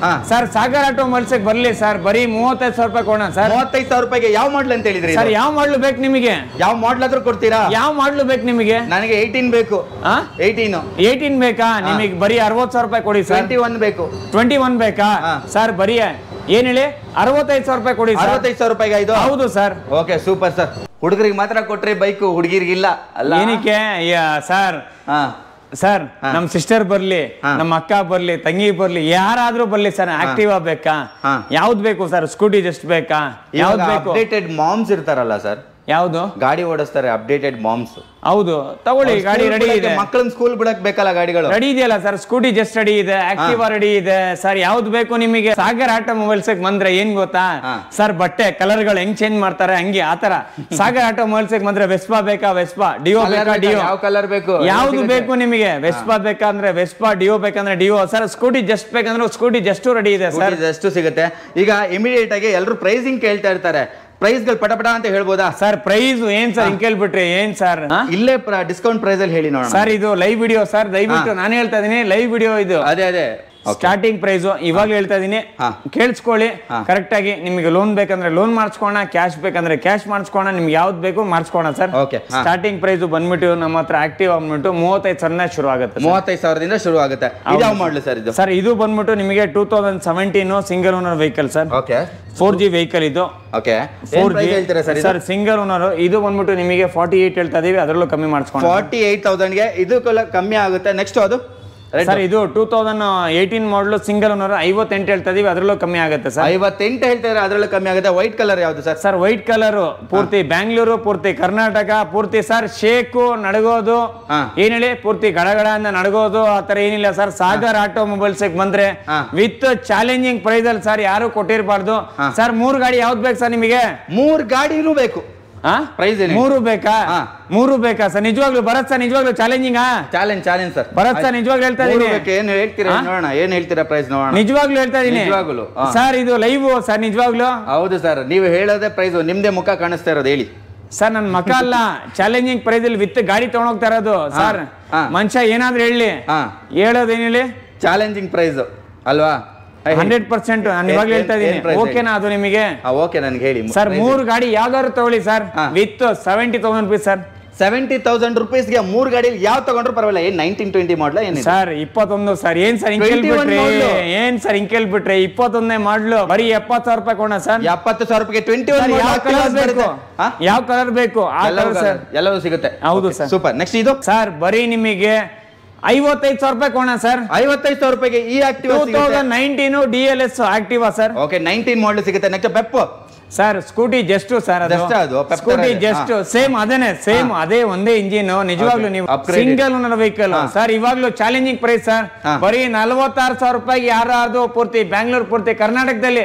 ಸರ್. ಸಾಗರ್ ಆಟೋಮೊಬೈಲ್ಸ್ ಬರ್ಲಿ ಸರ್. ಬರೀ 35,000 ರೂಪಾಯಿ ಕೊಡೋಣ ಸರ್. 35,000 ರೂಪಾಯಿಗೆ ಯಾವ ಮಾಡ್ಲ್ ಅಂತ ಹೇಳಿದ್ರಿ ಸರ್? ಯಾವ ಮಾಡ್ಲು ಬೇಕು ನಿಮಗೆ? ಯಾವ ಮಾಡ್ಲ್ ಆದ್ರೂ ಕೊಡ್ತೀರಾ? ಯಾವ ಮಾಡ್ಲು ಬೇಕು ನಿಮಗೆ? ನನಗೆ 18 ಬೇಕು. 18 ಬೇಕಾ ನಿಮಗೆ? ಬರೀ 60,000 ರೂಪಾಯಿ ಕೊಡಿ ಸರ್. 21 ಬೇಕು. 21 ಬೇಕಾ ಸರ್? ಬರೀ ಏನ್ ಹೇಳಿ, 65,000 ರೂಪಾಯಿ ಕೊಡಿ. 65,000 ರೂಪಾಯಿಗೆ ಇದು? ಹೌದು ಸರ್. Okay super sir. ಹುಡುಗರಿಗೆ ಮಾತ್ರ ಕೊಟ್ರಿ ಬೈಕ್, ಹುಡುಗಿರಿಗಿಲ್ಲ ಅಲ್ಲ? ಏನಕ್ಕೆ ಸರ್? ಸರ್ ನಮ್ ಸಿಸ್ಟರ್ ಬರ್ಲಿ, ನಮ್ಮ ಅಕ್ಕ ಬರ್ಲಿ, ತಂಗಿ ಬರ್ಲಿ, ಯಾರಾದ್ರೂ ಬರ್ಲಿ ಸರ್. ಆಕ್ಟಿವಾ ಬೇಕಾ? ಯಾವ್ದು ಬೇಕು ಸರ್? ಸ್ಕೂಟಿ ಜಸ್ಟ್ ಬೇಕಾ? ಯಾವ್ದು ಬೇಕು? ಅಪ್ಡೇಟೆಡ್ ಮಾಮ್ಸ್ ಇರ್ತಾರಲ್ಲ ಸರ್, ಯಾವ್ದು ಗಾಡಿ ಓಡಿಸ್ತಾರೆ ಅಪ್ಡೇಟೆಡ್ ಮಾಮ್ಸ್? ಹೌದು, ತಗೊಳ್ಳಿ. ಗಾಡಿ ರೆಡಿ ಇದೆ. ಮಕ್ಕಳನ್ನ ಸ್ಕೂಲ್ ಬಿಡಕ್ ಬೇಕಲ್ಲ ಗಾಡಿಗಳು? ರೆಡಿ ಇದೆಯಲ್ಲ ಸರ್. ಸ್ಕೂಟಿ ಜಸ್ಟ್ ರೆಡಿ ಇದೆ, ಆಕ್ಟಿವಾ ರೆಡಿ ಇದೆ ಸರ್. ಯಾವ್ದು ಬೇಕು ನಿಮಗೆ? ಸಾಗರ್ ಆಟೋಮೊಬೈಲ್ಸ್ ಬಂದ್ರೆ ಏನ್ ಗೊತ್ತಾ ಸರ್, ಬಟ್ಟೆ ಕಲರ್ ಗಳು ಹೆಂಗ್ ಚೇಂಜ್ ಮಾಡ್ತಾರೆ ಹಂಗೆ ಆತರ. ಸಾಗರ್ ಆಟೋಮೊಬೈಲ್ಸ್ ಬಂದ್ರೆ ವೆಸ್ಪಾ ಬೇಕಾ? ವೆಸ್ಪಾ. ಡಿಯೋ ಬೇಕಾ? ಡಿಯೋ. ಯಾವ ಕಲರ್ ಬೇಕು? ಯಾವ್ದು ಬೇಕು ನಿಮಗೆ? ವೆಸ್ಪಾ ಬೇಕಂದ್ರೆ ವೆಸ್ಪಾ, ಡಿಯೋ ಬೇಕಂದ್ರೆ ಡಿಯೋ ಸರ್. ಸ್ಕೂಟಿ ಜಸ್ಟ್ ಬೇಕಂದ್ರೆ ಸ್ಕೂಟಿ ಜಸ್ಟ್ ರೆಡಿ ಇದೆ ಸರ್. ಜಸ್ಟ್ ಸಿಗುತ್ತೆ. ಈಗ ಇಮಿಡಿಯೇಟ್ ಆಗಿ ಎಲ್ಲರೂ ಪ್ರೈಸಿಂಗ್ ಕೇಳ್ತಾ ಇರ್ತಾರೆ. ಪ್ರೈಸ್ ಗಳು ಪಟಪಟ ಅಂತ ಹೇಳ್ಬೋದಾ ಸರ್? ಪ್ರೈಸ್ ಏನ್ ಸರ್ ಹಿಂಗ್ ಕೇಳ್ಬಿಟ್ರಿ? ಏನ್ ಸರ್ ಇಲ್ಲೇ ಡಿಸ್ಕೌಂಟ್ ಪ್ರೈಸ್ ಅಲ್ಲಿ ಹೇಳಿ ನೋಡೋಣ ಸರ್. ಇದು ಲೈವ್ ವಿಡಿಯೋ ಸರ್, ದಯವಿಟ್ಟು ನಾನು ಹೇಳ್ತಾ ಇದೀನಿ, ಲೈವ್ ವಿಡಿಯೋ ಇದು. ಅದೇ ಸ್ಟಾರ್ಟಿಂಗ್ ಪ್ರೈಸ್ ಇವಾಗ ಹೇಳ್ತಾ ಇದೀನಿ, ಕೇಳಿಸ್ಕೊಳ್ಳಿ ಕರೆಕ್ಟ್ ಆಗಿ. ನಿಮಗೆ ಲೋನ್ ಬೇಕಂದ್ರೆ ಲೋನ್ ಮಾಡಿಸ್ಕೋಣ, ಕ್ಯಾಶ್ ಬೇಕಂದ್ರೆ ಕ್ಯಾಶ್ ಮಾಡಿಸ್ಕೋಣ, ನಿಮ್ಗೆ ಯಾವ್ದು ಬೇಕು ಮಾಡಿಸ್ಕೋಣ ಸರ್. ಸ್ಟಾರ್ಟಿಂಗ್ ಪ್ರೈಸ್ ಬಂದ್ಬಿಟ್ಟು ನಮ್ಮ ಹತ್ರ ಆಕ್ಟಿವ್ ಬಂದ್ಬಿಟ್ಟು 35,000 ಶುರು ಆಗುತ್ತೆ. 35,000 ಶುರು ಆಗುತ್ತೆ. ಯಾವ ಮಾಡಲು ಸರ್ ಇದು? ಸರ್ ಇದು ಬಂದ್ಬಿಟ್ಟು ನಿಮಗೆ 2017 single owner vehicle sir. 4G vehicle ಇದು. 4G sir single owner. ಇದು ಬಂದ್ಬಿಟ್ಟು ನಿಮಗೆ 48 ಹೇಳ್ತಾ ಇದೀವಿ, ಅದರಲ್ಲೂ ಕಮ್ಮಿ ಮಾಡಿಸ್ಕೊಂಡು 48,000ಗೆ ಇದು ಕಮ್ಮಿ ಆಗುತ್ತೆ. ನೆಕ್ಸ್ಟ್ ಅದು ಸರ್ ಇದು 2018 ಮಾಡಲು ಸಿಂಗಲ್ ಓನರ್ 58 ಹೇಳ್ತಾ ಇದೀವಿ, ಅದರಲ್ಲೂ ಕಮ್ಮಿ ಆಗುತ್ತೆ ಸರ್. 58 ಹೇಳ್ತಾರೆ, ಅದರಲ್ಲೂ ಕಮ್ಮಿ ಆಗುತ್ತೆ. ವೈಟ್ ಕಲರ್ ಯಾವುದು ಸರ್? ಸರ್ ವೈಟ್ ಕಲರ್ ಪೂರ್ತಿ ಬ್ಯಾಂಗ್ಳೂರು, ಪೂರ್ತಿ ಕರ್ನಾಟಕ, ಪೂರ್ತಿ ಸರ್ ಶೇಕು ನಡಗೋದು ಏನ್ ಹೇಳಿ ಪೂರ್ತಿ ಗಡಗಡ ಅಂತ ನಡಗೋದು ಆತರ ಏನಿಲ್ಲ ಸರ್. ಸಾಗರ್ ಆಟೋಮೊಬೈಲ್ಸ್ ಬಂದ್ರೆ ವಿತ್ ಚಾಲೆಂಜಿಂಗ್ ಪ್ರೈಸ್ ಅಲ್ಲಿ ಸರ್, ಯಾರು ಕೊಟ್ಟಿರಬಾರ್ದು ಸರ್. 3 ಗಾಡಿ ಯಾವ್ದು ಬೇಕು ಸರ್ ನಿಮಗೆ? 3 ಗಾಡಿನೂ ಬೇಕು. ಪ್ರೈಸ್ 3 ಬೇಕಾ? 3 ಬೇಕಾ ಸರ್? ನಿಜವಾಗ್ಲೂ ಬರತ್ ಸರ್? ನಿಜವಾಗ್ಲೂ ಚಾಲೆಂಜಿಂಗ್ ಚಾಲೆಂಜ್ ಸರ್ ಬರತ್ ಸರ್? ನಿಜವಾಗ್ಲೂ ಹೇಳ್ತಾ ಇದೀನಿ. ಏನ್ ಹೇಳ್ತೀರಾ ನೋಡೋಣ, ಏನ್ ಹೇಳ್ತೀರಾ ಪ್ರೈಸ್ ನೋಡೋಣ. ನಿಜವಾಗ್ಲೂ ಹೇಳ್ತಾ ಇದೀನಿ ಸರ್, ಇದು ಲೈವ್ ಸರ್. ನಿಜವಾಗ್ಲೂ ಹೌದು ಸರ್, ನೀವು ಹೇಳೋದೇ ಪ್ರೈಸ್, ನಿಮ್ದೇ ಮುಖ ಕಾಣಿಸ್ತಾ ಇರೋದು. ಹೇಳಿ ಸರ್. ನನ್ ಮಕ ಅಲ್ಲ, ಚಾಲೆಂಜಿಂಗ್ ಪ್ರೈಸ್ ಅಲ್ಲಿ ವಿತ್ ಗಾಡಿ ತಗೊಂಡೋಗ್ತಾ ಇರೋದು ಸರ್. ಮನುಷ್ಯ ಏನಾದ್ರೂ ಹೇಳಿ, ಹೇಳೋದೇನ್ ಹೇಳಿ ಚಾಲೆಂಜಿಂಗ್ ಪ್ರೈಸ್ ಅಲ್ವಾ? 100% ನಾನು ಇವಾಗ ಹೇಳ್ತಾ ಇದೀನಿ. ಓಕೆನಾ ಅದು ನಿಮಗೆ? ಓಕೆ, ನನ್ಗೆ ಹೇಳಿ ಸರ್. 3 ಗಾಡಿ ಯಾವ್ದಾದ್ರು ತಗೊಳ್ಳಿ ಸರ್, ವಿತ್ 70,000 ರೂಪೀಸ್ ಸರ್. 70,000 ರೂಪೀಸ್ಗೆ 3 ಗಾಡಿಯಲ್ಲಿ ಯಾವ ತಗೊಂಡ್ರು ಪರವಾಗಿಲ್ಲ. ಏನ್ 1920 ಮಾಡಲ ಏನು ಸರ್? 21 ಸರ್. ಏನ್ ಸರ್ ಹಿಂಗ್ ಕೇಳ್ಬಿಟ್ರಿ? ಏನ್ ಸರ್ ಹಿಂಗ್ ಕೇಳ್ಬಿಟ್ರಿ? 21ನೇ ಮಾಡ್ಲು ಬರೀ 70,000 ರೂಪಾಯಿ ಕೊಡ ಸರ್. 70,000 ರೂಪಾಯಿಗೆ 21 ಯಾವ ಕಲರ್ ಬೇಕು? ಯಾವ ಕಲರ್ ಬೇಕು ಆ ಕಲರ್ ಸರ್ ಎಲ್ಲವೂ ಸಿಗುತ್ತೆ. ಹೌದು ಸರ್. ಸೂಪರ್. ನೆಕ್ಸ್ಟ್ ಇದು ಸರ್ ಬರೀ ನಿಮಗೆ 55,000 ರೂಪಾಯಿ ಕೊಡ ಸರ್. 55,000 ರೂಪಾಯಿಗೆ ಈ Activa 2019 DLS Activa sir. Okay, 19 ಮಾಡಲ್ ಸಿಗುತ್ತೆ. Next Pep sir. Scooty just sir, scooty just same ಅದೇನೆ, ಸೇಮ್ ಅದೇ ಒಂದೇ ಇಂಜಿನ್. ನಿಜವಾಗ್ಲೂ ನೀವು ಸಿಂಗಲ್ ಓನರ್ ವೆಹಿಕಲ್ ಸರ್. ಇವಾಗ್ಲೂ ಚಾಲೆಂಜಿಂಗ್ ಪ್ರೈಸ್ ಸರ್. ಬರೀ 46,000 ರೂಪಾಯಿಗೆ ಯಾರಾದ್ರು ಪೂರ್ತಿ ಬ್ಯಾಂಗ್ಳೂರ್, ಪೂರ್ತಿ ಕರ್ನಾಟಕದಲ್ಲಿ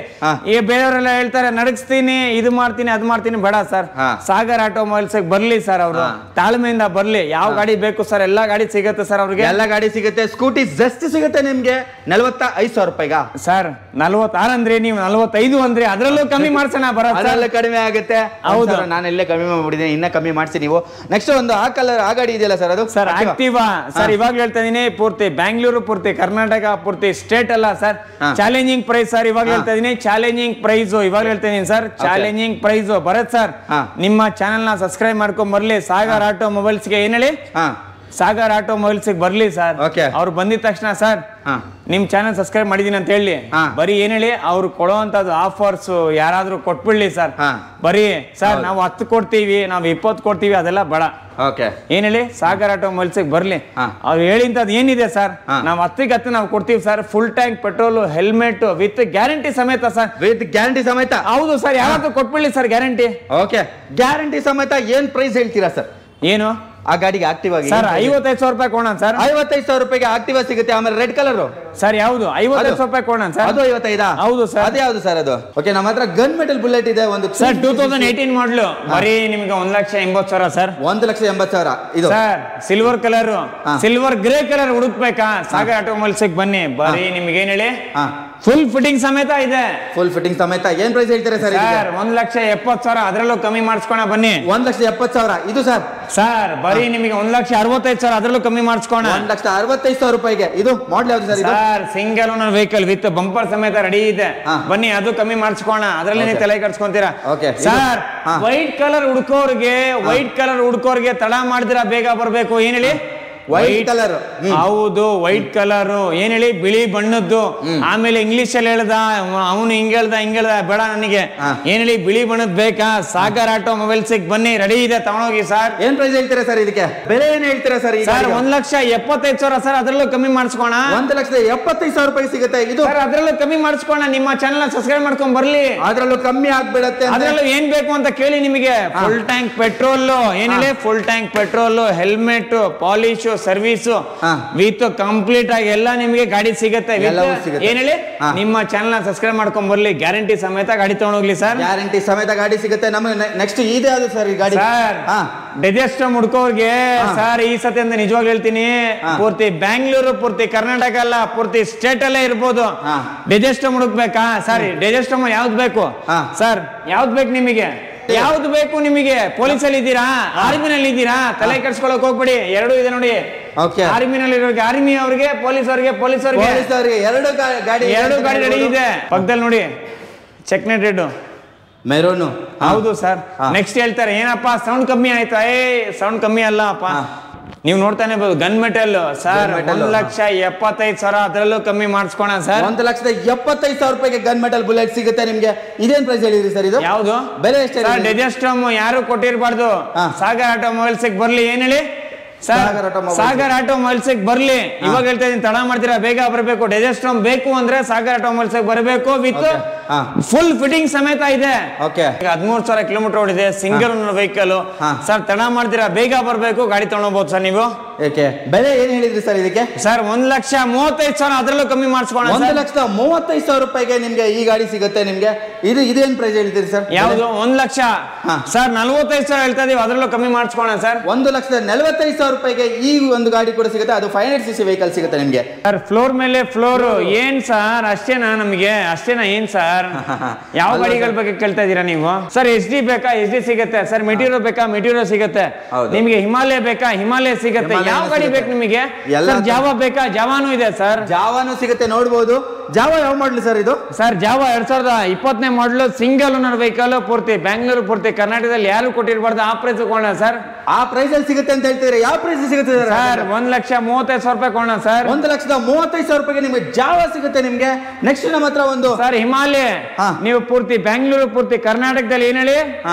ಈ ಬೇರೆಯವರೆಲ್ಲ ಹೇಳ್ತಾರೆ ನಡಗಿಸ್ತೀನಿ, ಇದು ಮಾಡ್ತೀನಿ, ಅದು ಮಾಡ್ತೀನಿ. ಬೇಡ ಸರ್, ಸಾಗರ್ ಆಟೋಮೊಬೈಲ್ಸ್ ಬರ್ಲಿ ಸರ್. ಅವರು ತಾಳ್ಮೆಯಿಂದ ಬರ್ಲಿ. ಯಾವ ಗಾಡಿ ಬೇಕು ಸರ್? ಎಲ್ಲಾ ಗಾಡಿ ಸಿಗುತ್ತೆ ಸರ್. ಅವ್ರಿಗೆ ಎಲ್ಲಾ ಗಾಡಿ ಸಿಗುತ್ತೆ. ಸ್ಕೂಟಿ ಜಸ್ಟ್ ಸಿಗುತ್ತೆ ನಿಮ್ಗೆ 45,000 ರೂಪಾಯಿಗ ಸರ್. 46 ಅಂದ್ರೆ ನೀವು 45 ಅಂದ್ರೆ ಅದರಲ್ಲೂ ಕಮ್ಮಿ ಮಾಡ್ಸೋಣ, ಅದರಲ್ಲೂ ಕಡಿಮೆ ಆಗುತ್ತೆ. ಹೌದು, ನಾನು ಇಲ್ಲೇ ಕಮ್ಮಿ ಮಾಡ್ಬಿಟ್ಟಿದ್ದೀನಿ, ಇನ್ನ ಕಮ್ಮಿ ಮಾಡ್ಸಿ ನೀವು. ನೆಕ್ಸ್ಟ್ ಒಂದು ಆ ಕಲರ್ ಆ ಗಾಡಿ ಇದೆಯಲ್ಲ ಸರ್, ಅದು ಸರ್ ಆಕ್ಟಿವಾ ಸರ್. ಇವಾಗ ಹೇಳ್ತಾ ಇದೀನಿ, ಪೂರ್ತಿ ಬ್ಯಾಂಗ್ಳೂರು, ಪೂರ್ತಿ ಕರ್ನಾಟಕ, ಪೂರ್ತಿ ಸ್ಟೇಟ್ ಅಲ್ಲ ಸರ್. Challenging price sir. ಇವಾಗ ಹೇಳ್ತಾ ಇದೀನಿ ಚಾಲೆಂಜಿಂಗ್ ಪ್ರೈಸ್. ಇವಾಗ ಹೇಳ್ತಾ ಇದೀನಿ ಸರ್, ಚಾಲೆಂಜಿಂಗ್ ಪ್ರೈಸ್ ಬರತ್ ಸರ್. ನಿಮ್ಮ ಚಾನೆಲ್ ನ ಸಬ್ಸ್ಕ್ರೈಬ್ ಮಾಡ್ಕೊಂಡ್ ಬರ್ಲಿ. ಸಾಗರ್ ಆಟೋಮೊಬೈಲ್ಸ್ ಗೆ ಏನ್ ಹೇಳಿ, ಸಾಗರ್ ಆಟೋಮೊಬೈಲ್ಸ್ ಬರ್ಲಿ ಸರ್. ಅವ್ರು ಬಂದಿದ ತಕ್ಷಣ ಸರ್ ನಿಮ್ ಚಾನಲ್ ಸಬ್ಸ್ಕ್ರೈಬ್ ಮಾಡಿದೀನಿ ಅಂತ ಹೇಳಿ ಬರೀ ಏನ್ ಹೇಳಿ ಅವ್ರು ಕೊಡುವಂತದ್ದು ಆಫರ್ಸ್ ಯಾರಾದ್ರೂ ಕೊಟ್ಬಿಡ್ಲಿ ಸರ್. ಬರೀ ಸರ್ ನಾವು 10 ಕೊಡ್ತೀವಿ, ನಾವು 20 ಕೊಡ್ತೀವಿ, ಅದೆಲ್ಲ ಬೇಡ. ಏನ್ ಹೇಳಿ ಸಾಗರ್ ಆಟೋಮೊಬೈಲ್ಸ್ ಬರ್ಲಿ. ಅವ್ರು ಹೇಳಿಂತದ್ ಏನಿದೆ ಸರ್, ನಾವು 10ಕ್ಕೆ 10 ನಾವು ಕೊಡ್ತೀವಿ sir. Full tank petrol, helmet with guarantee ಸಮೇತ ಸರ್. ವಿತ್ ಗ್ಯಾರಂಟಿ ಸಮೇತ? ಹೌದು ಸರ್. ಯಾರಾದ್ರೂ ಕೊಟ್ಬಿಡ್ಲಿ ಸರ್ ಗ್ಯಾರಂಟಿ. ಓಕೆ, ಗ್ಯಾರಂಟಿ ಸಮೇತ. ಏನ್ ಪ್ರೈಸ್ ಹೇಳ್ತೀರಾ ಸರ್? ಏನು ಆ ಗಾಡಿಗೆ ಆಕ್ಟಿವ್ ಆಗಿ ಸರ್ 55,000 ರೂಪಾಯಿ ಕೊಡೋಣ ಸರ್. 55,000 ರೂಪಾಯಿಗೆ ಆಕ್ಟಿವಾ ಸಿಗುತ್ತೆ. ಆಮೇಲೆ ರೆಡ್ ಕಲರ್ ಸರ್ ಯಾವುದು? 55,000 ರೂಪಾಯಿ ಕೊಡೋಣ ಸರ್. ಅದು 55? ಹೌದು ಸರ್. ಅದೇ ಯಾವುದು ಸರ್ ಅದು? ಓಕೆ, ನಮ್ಮ ಹತ್ರ ಗನ್ ಮೆಟಲ್ ಬುಲೆಟ್ ಇದೆ ಒಂದು ಸರ್. 2018 ಮಾಡಲು ಬರೀ ನಿಮ್ಗೆ 1,80,000 ಸರ್. 1,80,000 ಇದು sir. Silver colour, silver grey colour ಹುಡುಕ್ಬೇಕಾ? ಸಾಗರ್ ಆಟೋಮೊಬೈಲ್ಸ್ ಬನ್ನಿ. ಬರೀ ನಿಮ್ಗೆ ಏನ್ ಹೇಳಿ ಫುಲ್ ಫಿಟ್ಟಿಂಗ್ ಸಮೇತ ಇದೆ. ಫುಲ್ ಫಿಟ್ಟಿಂಗ್ ಸಮೇತ. ಏನ್ ಪ್ರೈಸ್ ಹೇಳ್ತಾರೆ ಸರ್? 1,70,000. ಅದರಲ್ಲೂ ಕಮ್ಮಿ ಮಾಡಿಸ್ಕೋಣ ಬನ್ನಿ. 1,70,000 ಇದು ಸರ್. ಸರ್ ಬರೀ ನಿಮಗೆ 1,65,000. ಅದರಲ್ಲೂ ಕಮ್ಮಿ ಮಾಡಿಸ್ಕೋಣ. 1,65,000 ರೂಪಾಯಿಗೆ. ಇದು ಮಾಡಲ್ ಯಾವ್ದು sir? Sir single owner vehicle with bumper ಸಮೇತ ರೆಡಿ ಇದೆ. ಬನ್ನಿ, ಅದು ಕಮ್ಮಿ ಮಾಡಿಸ್ಕೋಣ. ಅದರಲ್ಲಿ ನೀವು ತಲೆ ಕಟ್ಸ್ಕೊಂತೀರಾ ಸರ್. ವೈಟ್ ಕಲರ್ ಹುಡ್ಕೋರ್ಗೆ ತಡ ಮಾಡಿದಿರಾ, ಬೇಗ ಬರ್ಬೇಕು. ಏನ್ ಹೇಳಿ ವೈಟ್ ಕಲರ್? ಹೌದು, ವೈಟ್ ಕಲರ್. ಏನ್ ಹೇಳಿ ಬಿಳಿ ಬಣ್ಣದ್ದು. ಆಮೇಲೆ ಇಂಗ್ಲಿಷ್ ಅಲ್ಲಿ ಹೇಳ್ದ ಅವನು, ಹಿಂಗ್ ಹೇಳ್ದ ಬೇಡ ನನಗೆ. ಏನ್ ಹೇಳಿ ಬಿಳಿ ಬಣ್ಣದ್ ಬೇಕಾ? ಸಾಗರ್ ಆಟೋಮೊಬೈಲ್ಸ್ ಬನ್ನಿ, ರೆಡಿ ಇದೆ, ತಗೊಂಡೋಗಿ ಸರ್. ಏನ್ ಪ್ರೈಸ್ ಹೇಳ್ತೀರಾ ಸರ್ ಇದಕ್ಕೆ? ಬೆಲೆ ಏನ್ ಹೇಳ್ತೀರಾ ಸರ್? Sir 1,75,000 sir. ಅದರಲ್ಲೂ ಕಮ್ಮಿ ಮಾಡಿಸ್ಕೋಣ. 1,75,000 ರೂಪಾಯಿ ಸಿಗುತ್ತೆ ಇದು ಸರ್. ಅದರಲ್ಲೂ ಕಮ್ಮಿ ಮಾಡಿಸ್ಕೋಣ. ನಿಮ್ಮ ಚಾನಲ್ ಸಬ್ಸ್ಕ್ರೈಬ್ ಮಾಡ್ಕೊಂಡ್ ಬರ್ಲಿ. ಅದ್ರಲ್ಲೂ ಕಮ್ಮಿ ಆಗ್ಬಿಡತ್ತೆ. ಅದ್ರಲ್ಲೂ ಏನ್ ಬೇಕು ಅಂತ ಕೇಳಿ. ನಿಮಗೆ ಫುಲ್ ಟ್ಯಾಂಕ್ ಪೆಟ್ರೋಲ್, ಏನ್ ಹೇಳಿ full tank petrol, helmet, polish, service with complete ಆಗಿ ಎಲ್ಲ ನಿಮಗೆ ಗಾಡಿ ಸಿಗುತ್ತೆ. ಏನ್ ಹೇಳಿ ನಿಮ್ಮ ಚಾನಲ್ ಸಬ್ಸ್ಕ್ರೈಬ್ ಮಾಡ್ಕೊಂಡ್ ಬರ್ಲಿ. ಗ್ಯಾರಂಟಿ ಸಮೇತ ಗಾಡಿ ತಗೊಂಡೋಗ್ಲಿ ಸರ್. ಗ್ಯಾರಂಟಿ ಸಮೇತ ಗಾಡಿ ಸಿಗುತ್ತೆ ನಮಗೆ. ನೆಕ್ಸ್ಟ್ ಇದೆ ಅದು ಸರ್ ಈ ಗಾಡಿ ಸರ್. ಡೆಜೆಸ್ಟ್ ಮುಡ್ಕೋರ್ಗೆ ಸರ್ ಈ ಸತಿ ಅಂತ ನಿಜವಾಗ್ಲೂ ಹೇಳ್ತೀನಿ, ಪೂರ್ತಿ ಬ್ಯಾಂಗ್ಳೂರು, ಪೂರ್ತಿ ಕರ್ನಾಟಕ ಅಲ್ಲ, ಪೂರ್ತಿ ಸ್ಟೇಟ್ ಅಲ್ಲೇ ಇರ್ಬೋದು. ಡೆಜೆಸ್ಟ್ ಮುಡುಕ್ಬೇಕಾ ಸರ್? ಡೆಜೆಸ್ಟ್ ಯಾವ್ದು ಬೇಕು ಸರ್? ಯಾವ್ದು ಬೇಕು ನಿಮಗೆ? ಯಾವ್ದು ಬೇಕು ನಿಮಗೆ? ಪೊಲೀಸಲ್ಲಿ ಇದ್ದೀರಾ, ಆರ್ಮಿನಲ್ಲಿ ಇದ್ದೀರಾ, ತಲೆ ಕೆಡ್ಸ್ಕೊಳಕ್ ಹೋಗ್ಬೇಡಿ. ಎರಡು ಇದೆ ನೋಡಿ, ಆರ್ಮಿನಲ್ಲಿ ಇರೋರಿಗೆ ಆರ್ಮಿ ಅವ್ರಿಗೆ, ಪೊಲೀಸ್ ಅವ್ರಿಗೆ ಎರಡು ಗಾಡಿ ರೆಡಿ ಇದೆ. ಪಕ್ಕದಲ್ಲಿ ನೋಡಿ ಚೆಕ್ನೆಟ್ ರೆಡ್ ಮೆರೂನು. ಹೌದು ಸರ್. ನೆಕ್ಸ್ಟ್ ಹೇಳ್ತಾರೆ ಏನಪ್ಪ ಸೌಂಡ್ ಕಮ್ಮಿ ಆಯ್ತಾ? ಸೌಂಡ್ ಕಮ್ಮಿ ಅಲ್ಲ ಅಪ್ಪ, ನೀವು ನೋಡ್ತಾನೆ ಗನ್ ಮೆಟಲ್ ಸರ್. 1,75,000 ಅದರಲ್ಲೂ ಕಮ್ಮಿ ಮಾಡಿಸ್ಕೋಣ ಸರ್. 1,75,000 ರೂಪಾಯಿಗೆ ಗನ್ ಮೆಟಲ್ ಬುಲೆಟ್ ಸಿಗುತ್ತೆ ನಿಮ್ಗೆ. ಇದೇನ್ ಪ್ರೈಸ್ ಹೇಳಿದ್ರಿ ಸರ್? ಇದು ಯಾವುದು ಬೆಲೆ ಎಷ್ಟು? ಡೆಜೆಸ್ಟಮ್ ಯಾರು ಕೊಟ್ಟಿರ್ಬಾರ್ದು. ಸಾಗರ್ ಆಟೋಮೊಬೈಲ್ಸ್ ಬರ್ಲಿ. ಏನ್ ಹೇಳಿ ಸರ್? ಸಾಗರ್ ಆಟೋಮೊಬೈಲ್ಸ್ ಬರ್ಲಿ. ಇವಾಗ ಹೇಳ್ತಾ ಇದೀನಿ, ತಡ ಮಾಡ್ತೀರಾ, ಬೇಗ ಬರಬೇಕು. ಡೆಜೆಸ್ಟ್ರಾಮ್ ಬೇಕು ಅಂದ್ರೆ ಸಾಗರ್ ಆಟೋಮೊಬೈಲ್ಸ್ ಬರಬೇಕು. ವಿತ್ ಫುಲ್ ಫಿಟ್ಟಿಂಗ್ ಸಮೇತ ಇದೆ. 13,000 ಕಿಲೋಮೀಟರ್ ಓಡಿದೆ, ಸಿಂಗಲ್ ವೆಹಿಕಲ್ ಸರ್. ತಡ ಮಾಡ್ತೀರಾ, ಬೇಗ ಬರಬೇಕು, ಗಾಡಿ ತಗೊಂಡೋಗ್ಬೋದು ಸರ್ ನೀವು. ಬೆಲೆ ಏನ್ ಹೇಳಿದ್ರಿ ಸರ್ ಇದಕ್ಕೆ? ಸರ್ 1,35,000 ಅದರಲ್ಲೂ ಕಮ್ಮಿ ಮಾಡಿಸ್ಕೋಣ. 1,35,000 ರೂಪಾಯಿಗೆ ನಿಮ್ಗೆ ಈ ಗಾಡಿ ಸಿಗುತ್ತೆ ನಿಮ್ಗೆ. ಇದೇನ್ ಪ್ರೈಸ್ ಹೇಳ್ತೀರಿ ಸರ್? ಯಾವುದು? 1,00,000 ಸರ್. 45,000 ಹೇಳ್ತಾ ಇದೀವಿ, ಅದರಲ್ಲೂ ಕಮ್ಮಿ ಮಾಡಿಸ್ಕೋಣ ಸರ್. 1,45,000 ರೂಪಾಯಿಗೆ ಈ ಒಂದು ಗಾಡಿ ಕೂಡ ಸಿಗುತ್ತೆ. ಅದು 500cc ವೆಹಿಕಲ್ ಸಿಗುತ್ತೆ ನಿಮ್ಗೆ ಸರ್. ಫ್ಲೋರ್ ಮೇಲೆ ಫ್ಲೋರ್. ಏನ್ ಸರ್ ಅಷ್ಟೇನಾ? ನಮಗೆ ಅಷ್ಟೇನಾ ಏನ್ ಸರ್? ಯಾವ ಗಾಡಿಗಳ ಬಗ್ಗೆ ಕೇಳ್ತಾ ಇದೀರಾ ನೀವು ಸರ್? SD ಬೇಕಾ? SD ಸಿಗುತ್ತೆ ಸರ್. ಮೆಟೀರಿಯಲ್ ಬೇಕಾ? ಮೆಟೀರಿಯಲ್ ಸಿಗುತ್ತೆ ನಿಮಗೆ. ಹಿಮಾಲಯ ಬೇಕಾ? ಹಿಮಾಲಯ ಸಿಗುತ್ತೆ. ಯಾವ ಗಾಡಿ ಬೇಕು ನಿಮಗೆ? ಜಾವಾ ಬೇಕಾ? ಜಾವಾನು ಇದೆ ಸರ್. ಜಾವಾನು ಸಿಗುತ್ತೆ, ನೋಡಬಹುದು. ಜಾವಾ ಯಾವ ಮಾಡಲ್ ಸರ್ ಇದು? ಸರ್ ಜಾವಾ 2020ನೇ ಮಾಡಲ್, ಸಿಂಗಲ್ ಓನರ್ ವೆಹಿಕಲ್, ಪೂರ್ತಿ ಬ್ಯಾಂಗ್ಳೂರು, ಪೂರ್ತಿ ಕರ್ನಾಟಕದಲ್ಲಿ ಯಾರು ಕೊಟ್ಟಿರಬಾರ್ದು ಆ ಪ್ರೈಸ್ ಕೊಳ್ಳೋಣ ಸರ್. ಆ ಪ್ರೈಸ್ ಅಲ್ಲಿ ಸಿಗುತ್ತೆ ಅಂತ ಹೇಳ್ತಿದ್ರೆ ಯಾವ ಪ್ರೈಸ್ ಸಿಗುತ್ತೆ ಸರ್? 1,35,000 ರೂಪಾಯಿ ಕೊಳ್ಳೋಣ ಸರ್. 1,35,000 ರೂಪಾಯಿಗೆ ನಿಮಗೆ ಜಾವಾ ಸಿಗುತ್ತೆ ನಿಮ್ಗೆ. ನೆಕ್ಸ್ಟ್ ನಮ್ಮ ಹತ್ರ ಒಂದು ಸರ್ ಹಿಮಾಲಯ. ನೀವು ಪೂರ್ತಿ ಬ್ಯಾಂಗ್ಳೂರು, ಪೂರ್ತಿ ಕರ್ನಾಟಕದಲ್ಲಿ ಏನ್ ಹೇಳಿ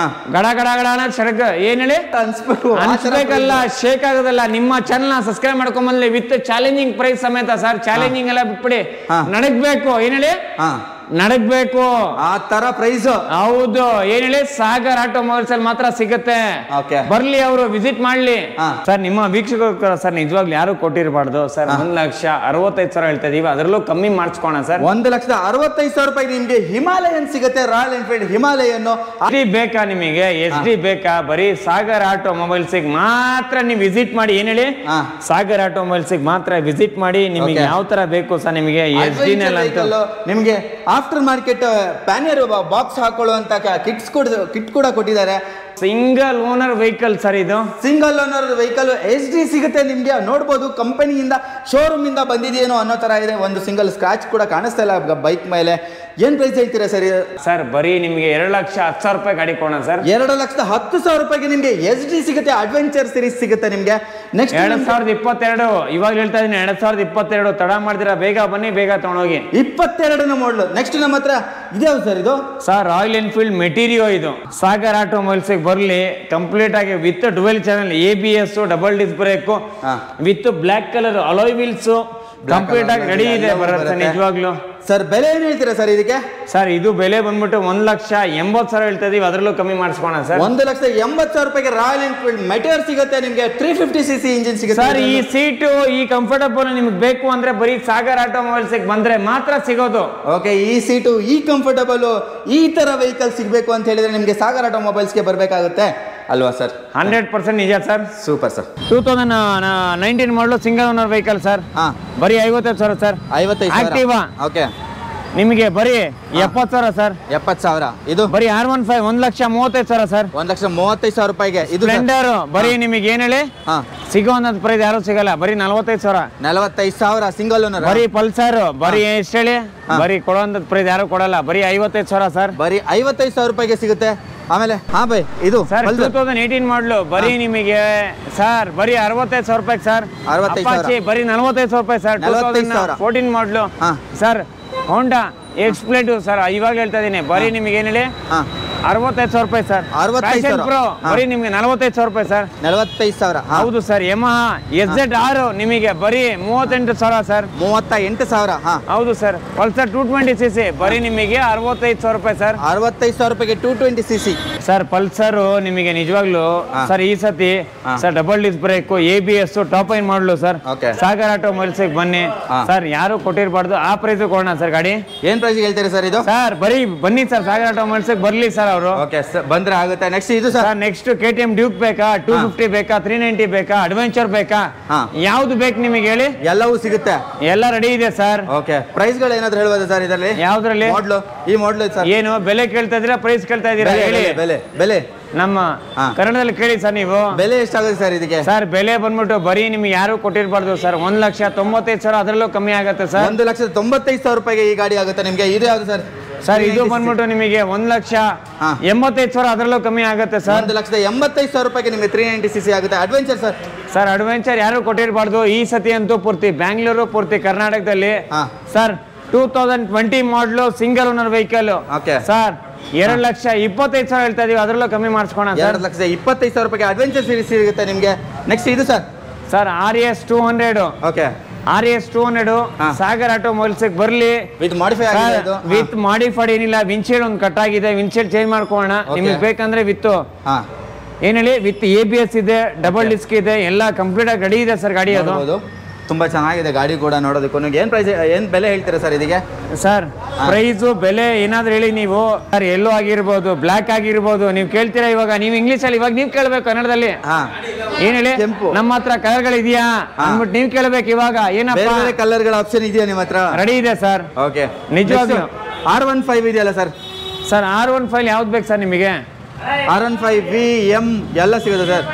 ಗಡ ಗಡ ಗಡ ಸಡಕ್ ಏನ್ ಹೇಳಿ ಅನ್ಸ್ಬೇಕಲ್ಲ, ಶೇಕ್ ಆಗೋದಲ್ಲ. ನಿಮ್ಮ ಚಾನಲ್ ನ ಸಬ್ಸ್ಕ್ರೈಬ್ ಮಾಡ್ಕೊಂಬಂದ್ಲಿ ವಿತ್ ಚಾಲೆಂಜಿಂಗ್ ಪ್ರೈಸ್ ಸಮೇತ ಸರ್. ಚಾಲೆಂಜಿಂಗ್ ಎಲ್ಲ ಬಿಟ್ಬಿಡಿ, ನಡಗ್ಬೇಕು. ಏನ್ ಹೇಳಿ ನಡಗ್ಬೇಕು, ಆ ತರ ಪ್ರೈಸ್. ಹೌದು. ಏನ್ ಹೇಳಿ ಸಾಗರ್ ಆಟೋಮೊಬೈಲ್ಸ್ ಅಲ್ಲಿ ಮಾತ್ರ ಸಿಗುತ್ತೆ. ಬರ್ಲಿ, ಅವರು ವಿಸಿಟ್ ಮಾಡ್ಲಿ ಸರ್. ನಿಮ್ಮ ವೀಕ್ಷಕರು ಸರ್ ನಿಜವಾಗ್ಲೂ ಯಾರು ಕೊಟ್ಟಿರಬಾರ್ದು ಸರ್. 1,65,000 ಹೇಳ್ತಾ ಇದೀವಿ, ಅದರಲ್ಲೂ ಕಮ್ಮಿ ಮಾಡಿಸ್ಕೋಣ ಸರ್. 1,65,000 ರೂಪಾಯಿ ನಿಮ್ಗೆ ಹಿಮಾಲಯನ್ ಸಿಗುತ್ತೆ. Royal Enfield Himalayan. SD ಬೇಕಾ ನಿಮಗೆ? SD ಬೇಕಾ? ಬರೀ ಸಾಗರ್ ಆಟೋಮೊಬೈಲ್ಸ್ ಮಾತ್ರ ನೀವು ವಿಸಿಟ್ ಮಾಡಿ. ಏನ್ ಹೇಳಿ ಸಾಗರ್ ಆಟೋಮೊಬೈಲ್ಸ್ ಮಾತ್ರ ವಿಸಿಟ್ ಮಾಡಿ. ನಿಮಗೆ ಯಾವ ತರ ಬೇಕು ಸರ್ ನಿಮಗೆ? SD ನಿಮ್ಗೆ ಆಫ್ಟರ್ ಮಾರ್ಕೆಟ್ ಪ್ಯಾನಿಯರ್ ಬಾಕ್ಸ್ ಹಾಕೊಳ್ಳುವಂತ ಕಿಟ್ ಕೂಡ ಕೊಟ್ಟಿದ್ದಾರೆ. ಸಿಂಗಲ್ ಓನರ್ ವೆಹಿಕಲ್ ಸರ್ ಇದು. ಸಿಂಗಲ್ ಓನರ್ ವೆಹಿಕಲ್ SD ಸಿಗುತ್ತೆ ನಿಮ್ಗೆ. ನೋಡ್ಬೋದು ಕಂಪನಿಯಿಂದ, ಶೋರೂಮ್ ಇಂದ ಬಂದಿದೆಯೇನೋ ಅನ್ನೋ ತರ ಇದೆ. ಒಂದು ಸಿಂಗಲ್ ಸ್ಕ್ರಾಚ್ ಕೂಡ ಕಾಣಿಸ್ತಾ ಇಲ್ಲ ಬೈಕ್ ಮೇಲೆ. ಏನ್ ಪ್ರೈಸ್ ಹೇಳ್ತೀರಾ ಸರ್? ಸರ್ ಬರೀ ನಿಮ್ಗೆ 2,10,000 ರೂಪಾಯಿ ಗಾಡಿ ಕೊಡೋಣ ಸರ್. 2,10,000 ರೂಪಾಯಿಗೆ ನಿಮ್ಗೆ SD ಸಿಗುತ್ತೆ. ಅಡ್ವೆಂಚರ್ ಸೀರೀಸ್ ಸಿಗುತ್ತೆ ನಿಮ್ಗೆ. ನೆಕ್ಸ್ಟ್ 2022 ಇವಾಗ ಹೇಳ್ತಾ ಇದೀನಿ, 2022 ತಡ ಮಾಡ್ತೀರಾ, ಬೇಗ ಬನ್ನಿ, ಬೇಗ ತಗೊಂಡೋಗಿ. 22ನೇ ಮಾಡಲು. ನೆಕ್ಸ್ಟ್ ನಮ್ಮ ಹತ್ರ ಇದ್ಯಾವ ಸರ್? ಇದು ಸರ್ ರಾಯಲ್ ಎನ್ಫೀಲ್ಡ್ ಮೆಟೀರಿಯೋ. ಇದು ಸಾಗರ್ ಆಟೋಮೊಬೈಲ್ಸ್ ಬರ್ಲಿ, ಕಂಪ್ಲೀಟ್ ಆಗಿ with dual channel, ABS, double disc brake, with black colour alloy wheels, complete ಆಗಿ ರೆಡಿ ಇದೆ ಬರುತ್ತೆ ನಿಜವಾಗ್ಲು. ಸರ್ ಬೆಲೆ ಏನ್ ಹೇಳ್ತೀರಾ ಸರ್ ಇದಕ್ಕೆ? ಸರ್ ಇದು ಬೆಲೆ ಬಂದ್ಬಿಟ್ಟು 1,80,000 ಹೇಳ್ತಾ ಇದೀವಿ, ಅದರಲ್ಲೂ ಕಮ್ಮಿ ಮಾಡಿಸ್ಕೋಣ ಸರ್. 1,80,000 ರೂಪಾಯಿಗೆ ರಾಯಲ್ ಎನ್ಫೀಲ್ಡ್ ಮೆಟೀರಿಯಲ್ ಸಿಗುತ್ತೆ ನಿಮ್ಗೆ. 350cc ಇಂಜಿನ್ ಸಿಗುತ್ತೆ ಸರ್. ಈ ಸೀಟು, ಈ ಕಂಫರ್ಟಬಲ್ ನಿಮ್ಗೆ ಬೇಕು ಅಂದ್ರೆ ಬರೀ ಸಾಗರ್ ಆಟೋಮೊಬೈಲ್ಸ್ ಬಂದ್ರೆ ಮಾತ್ರ ಸಿಗೋದು. ಓಕೆ, ಈ ಸೀಟು, ಈ ಕಂಫರ್ಟಬಲ್, ಈ ತರ ವೆಹಿಕಲ್ ಸಿಗಬೇಕು ಅಂತ ಹೇಳಿದ್ರೆ ನಿಮ್ಗೆ ಸಾಗರ್ ಆಟೋಮೊಬೈಲ್ಸ್ಗೆ ಬರಬೇಕಾಗುತ್ತೆ ಅಲ್ವಾ ಸರ್? 100% ನಿಜ ಸರ್. Super sir. 2019 ಮಾಡಲು ಸಿಂಗಲ್ ಓನರ್ ವೆಹಿಕಲ್ ಸರ್. ಬರೀ 55,000 ಸರ್. 55,000 ಆಕ್ಟಿವಾ. ಓಕೆ, ನಿಮಗೆ ಬರೀ 70,000 ಸರ್. 70,000. ಇದು ಬರೀ R15 1,35,000 ಸರ್. 1,35,000 ರೂಪಾಯಿಗೆ ಇದು ಸ್ಪ್ಲೆಂಡರ್. ಬರೀ ನಿಮಗೆ ಏನ್ ಹೇಳಿ ಸಿಗೋ ಅನ್ನೋದು ಪ್ರೈಸ್ ಯಾರು ಸಿಗಲ್ಲ. ಬರೀ 45,000. 45,000 ಸಿಂಗಲ್ ಓನರ್. ಬರೀ ಪಲ್ಸರ್. ಬರೀ ಎಷ್ಟು ಹೇಳಿ? ಬರೀ ಕೊಡೋಂಥ ಪ್ರೈಸ್ ಯಾರು ಕೊಡಲ್ಲ. ಬರೀ 55,000 ಸರ್. ಬರೀ 55,000 ರೂಪಾಯಿಗೆ ಸಿಗುತ್ತೆ. ಆಮೇಲೆ ಬೈ ಇದು ಸರ್ 2018 ಮಾಡಲು ಬರೀ ನಿಮಗೆ ಸರ್ ಬರೀ 65,000 ರೂಪಾಯಿ ಸರ್. 65,000. ಬರೀ 45,000 ರೂಪಾಯಿ ಸರ್. 2014 ಮಾಡಲು ಸರ್. ಹೋಂಡಾ ಎಕ್ಸ್ಪ್ಲೇಟ್ ಸರ್, ಇವಾಗ ಹೇಳ್ತಾ ಇದೀನಿ. ಬರೀ ನಿಮಗೆ ಏನ್ ಹೇಳಿ 65,000 ರೂಪಾಯಿ ಸರ್. 65,000 ಪ್ರೋ ಬರೀ ನಿಮ್ಗೆ 45,000 ರೂಪಾಯಿ ಸರ್. 45,000. ಹೌದು ಸರ್. ಯಮಹಾ SZ6 ನಿಮಗೆ ಬರೀ 38,000 ಸರ್. 38,000. ಹೌದು ಸರ್. ಪಲ್ಸರ್ 220cc ಬರೀ ನಿಮಗೆ 65,000 ರೂಪಾಯಿ ಸರ್. 65,000 ರೂಪಾಯಿಗೆ 220cc ಸರ್. ಪಲ್ಸರ್ ನಿಮಗೆ ನಿಜವಾಗ್ಲು ಸರ್ ಈ ಸತಿ sir double disc brake, ABS, top end model sir. Sagar automobiles ಬನ್ನಿ ಸರ್. ಯಾರು ಕೊಟ್ಟಿರಬಾರ್ದು ಆ ಪ್ರೈಸ್ ಕೊಡೋಣ ಸರ್ ಗಾಡಿ. ಏನ್ ಪ್ರೈಸ್ ಹೇಳ್ತೀರಿ ಸರ್ ಇದು? ಸರ್ ಬರೀ ಬನ್ನಿ ಸರ್, ಸಾಗರ್ ಆಟೋಮೊಬೈಲ್ಸ್ ಬರ್ಲಿ ಸರ್. ಸರ್ ಅವರು. ಓಕೆ ಬಂದ್ರೆ ಆಗುತ್ತೆ. ನೆಕ್ಸ್ಟ್ ಇದು ಸರ್ ನೆಕ್ಸ್ಟ್ KTM ಡ್ಯೂಕ್ ಬೇಕಾ, 250 ಬೇಕಾ, 390 ಬೇಕಾ, ಅಡ್ವೆಂಚರ್ ಬೇಕಾ, ಯಾವ್ದು ಬೇಕು ನಿಮಗೆ ಹೇಳಿ, ಎಲ್ಲವೂ ಸಿಗುತ್ತೆ, ಎಲ್ಲ ರೆಡಿ ಇದೆ ಸರ್. ಓಕೆ ಪ್ರೈಸ್ ಗಳು ಏನಾದ್ರು ಹೇಳ್ಬೋದಾ ಸರ್ ಇದರಲ್ಲಿ? ಯಾವ್ದ್ರಲ್ಲಿ? ಈ ಮಾಡಲ್ ಸರ್. ಏನು ಬೆಲೆ ಕೇಳ್ತಾ ಇದೀರಾ, ಪ್ರೈಸ್ ಕೇಳ್ತಾ ಇದೀರಾ? ಹೇಳಿ ಬೆಲೆ ನಮ್ಮ ಕನ್ನಡದಲ್ಲಿ ಕೇಳಿ ಸರ್. ನೀವು ಬೆಲೆ ಎಷ್ಟಾಗುತ್ತೆ ಸರ್ ಇದಕ್ಕೆ? ಸರ್ ಬೆಲೆ ಬಂದ್ಬಿಟ್ಟು ಬರೀ ನಿಮ್ಗೆ ಯಾರು ಕೊಟ್ಟಿರ್ಬಾರ್ದು ಸರ್, 1,95,000 ಅದರಲ್ಲೂ ಕಮ್ಮಿ ಆಗುತ್ತೆ ಸರ್. 1,95,000 ರೂಪಾಯಿಗೆ ಈ ಗಾಡಿ ಆಗುತ್ತೆ ನಿಮ್ಗೆ. ಇದು ಯಾವ್ದು ಸರ್? ಸರ್ ಇದು ಬಂದ್ಬಿಟ್ಟು ನಿಮಗೆ 1,85,000 ಅದರಲ್ಲೂ ಕಮ್ಮಿ ಆಗುತ್ತೆ ಸರ್. 1,85,000 ರೂಪಾಯಿಗೆ ನಿಮಗೆ 390cc ಆಗುತ್ತೆ. Adventure sir? ಸರ್ ಅಡ್ವೆಂಚರ್ ಯಾರು ಕೊಟ್ಟಿರಬಾರ್ದು ಈ ಸತಿ ಅಂತೂ, ಪೂರ್ತಿ ಬ್ಯಾಂಗ್ಳೂರು, ಪೂರ್ತಿ ಕರ್ನಾಟಕದಲ್ಲಿ ಸರ್. 2020 ಮಾಡಲು ಸಿಂಗಲ್ ಓನರ್ ವೆಹಿಕಲ್ ಸರ್. 2,25,000 ಹೇಳ್ತಾ ಇದೀವಿ, ಅದರಲ್ಲೂ ಕಮ್ಮಿ ಮಾಡಿಸ್ಕೋಣ ಸರ್. 2,25,000 ರೂಪಾಯಿಗೆ ಅಡ್ವೆಂಚರ್ ಸೀರೀಸ್ ಸಿಗುತ್ತೆ ನಿಮಗೆ. ನೆಕ್ಸ್ಟ್ ಇದು sir RS 200. Okay RS 200 Sagar automobiles ಬರ್ಲಿ ವಿತ್ ಮಾಡಿಫೈ ಆಗಿದೆ. ವಿತ್ ಮಾಡಿಫೈಡ್ ಏನಿಲ್ಲ, ವಿಂಡ್ಶೀಲ್ಡ್ ಒಂದು ಕಟ್ ಆಗಿದೆ, ವಿಂಡ್ಶೀಲ್ಡ್ ಚೇಂಜ್ ಮಾಡ್ಕೊಳ್ಳೋಣ. ನಿಮಗೆ ಬೇಕಂದ್ರೆ ವಿತ್ ಏನ್ ಹೇಳಿ, ವಿತ್ ABS ಇದೆ, ಡಬಲ್ ಡಿಸ್ಕ್ ಇದೆ, ಎಲ್ಲ ಕಂಪ್ಲೀಟ್ ಆಗಿ ರೆಡಿ ಇದೆ ಸರ್ ಗಾಡಿ. ಅದು ತುಂಬಾ ಚೆನ್ನಾಗಿದೆ ಗಾಡಿ ಕೂಡ ನೋಡೋದಕ್ಕೂ. ಏನ್ ಪ್ರೈಸ್, ಏನ್ ಬೆಲೆ ಹೇಳ್ತೀರಾ ಸರ್ ಇದಕ್ಕೆ? ಸರ್ ಪ್ರೈಸ್ ಬೆಲೆ ಏನಾದ್ರು ಹೇಳಿ ನೀವು. ಸರ್ ಎಲ್ಲೋ ಆಗಿರ್ಬೋದು, ಬ್ಲಾಕ್ ಆಗಿರ್ಬೋದು, ನೀವು ಕೇಳ್ತೀರಾ ಇವಾಗ, ನೀವು ಇಂಗ್ಲಿಷ್ ಅಲ್ಲಿ ಇವಾಗ ನೀವು ಕೇಳ್ಬೇಕು ಕನ್ನಡದಲ್ಲಿ. ಏನ್ ಹೇಳಿ, ನಮ್ಮ ಹತ್ರ ಕಲರ್ ಗಳು ಇದೆಯಾ ಅಂದ್ಬಿಟ್ಟು ನೀವು ಕೇಳ್ಬೇಕು ಇವಾಗ. ಏನಪ್ಪ ಕಲರ್ ಗಳ ಆಪ್ಷನ್ ಇದೆಯಾ ನಿಮ್ಮ ಹತ್ರ? ರೆಡಿ ಇದೆ ಸರ್. ಓಕೆ ನಿಜವಾಗ್ಲೂ R15 ಇದೆಯಲ್ಲ ಸರ್? ಸರ್ R15 ಯಾವ್ದು ಬೇಕು ಸರ್ ನಿಮಗೆ? R15 V M ಎಲ್ಲ ಸಿಗುತ್ತೆ ಸರ್?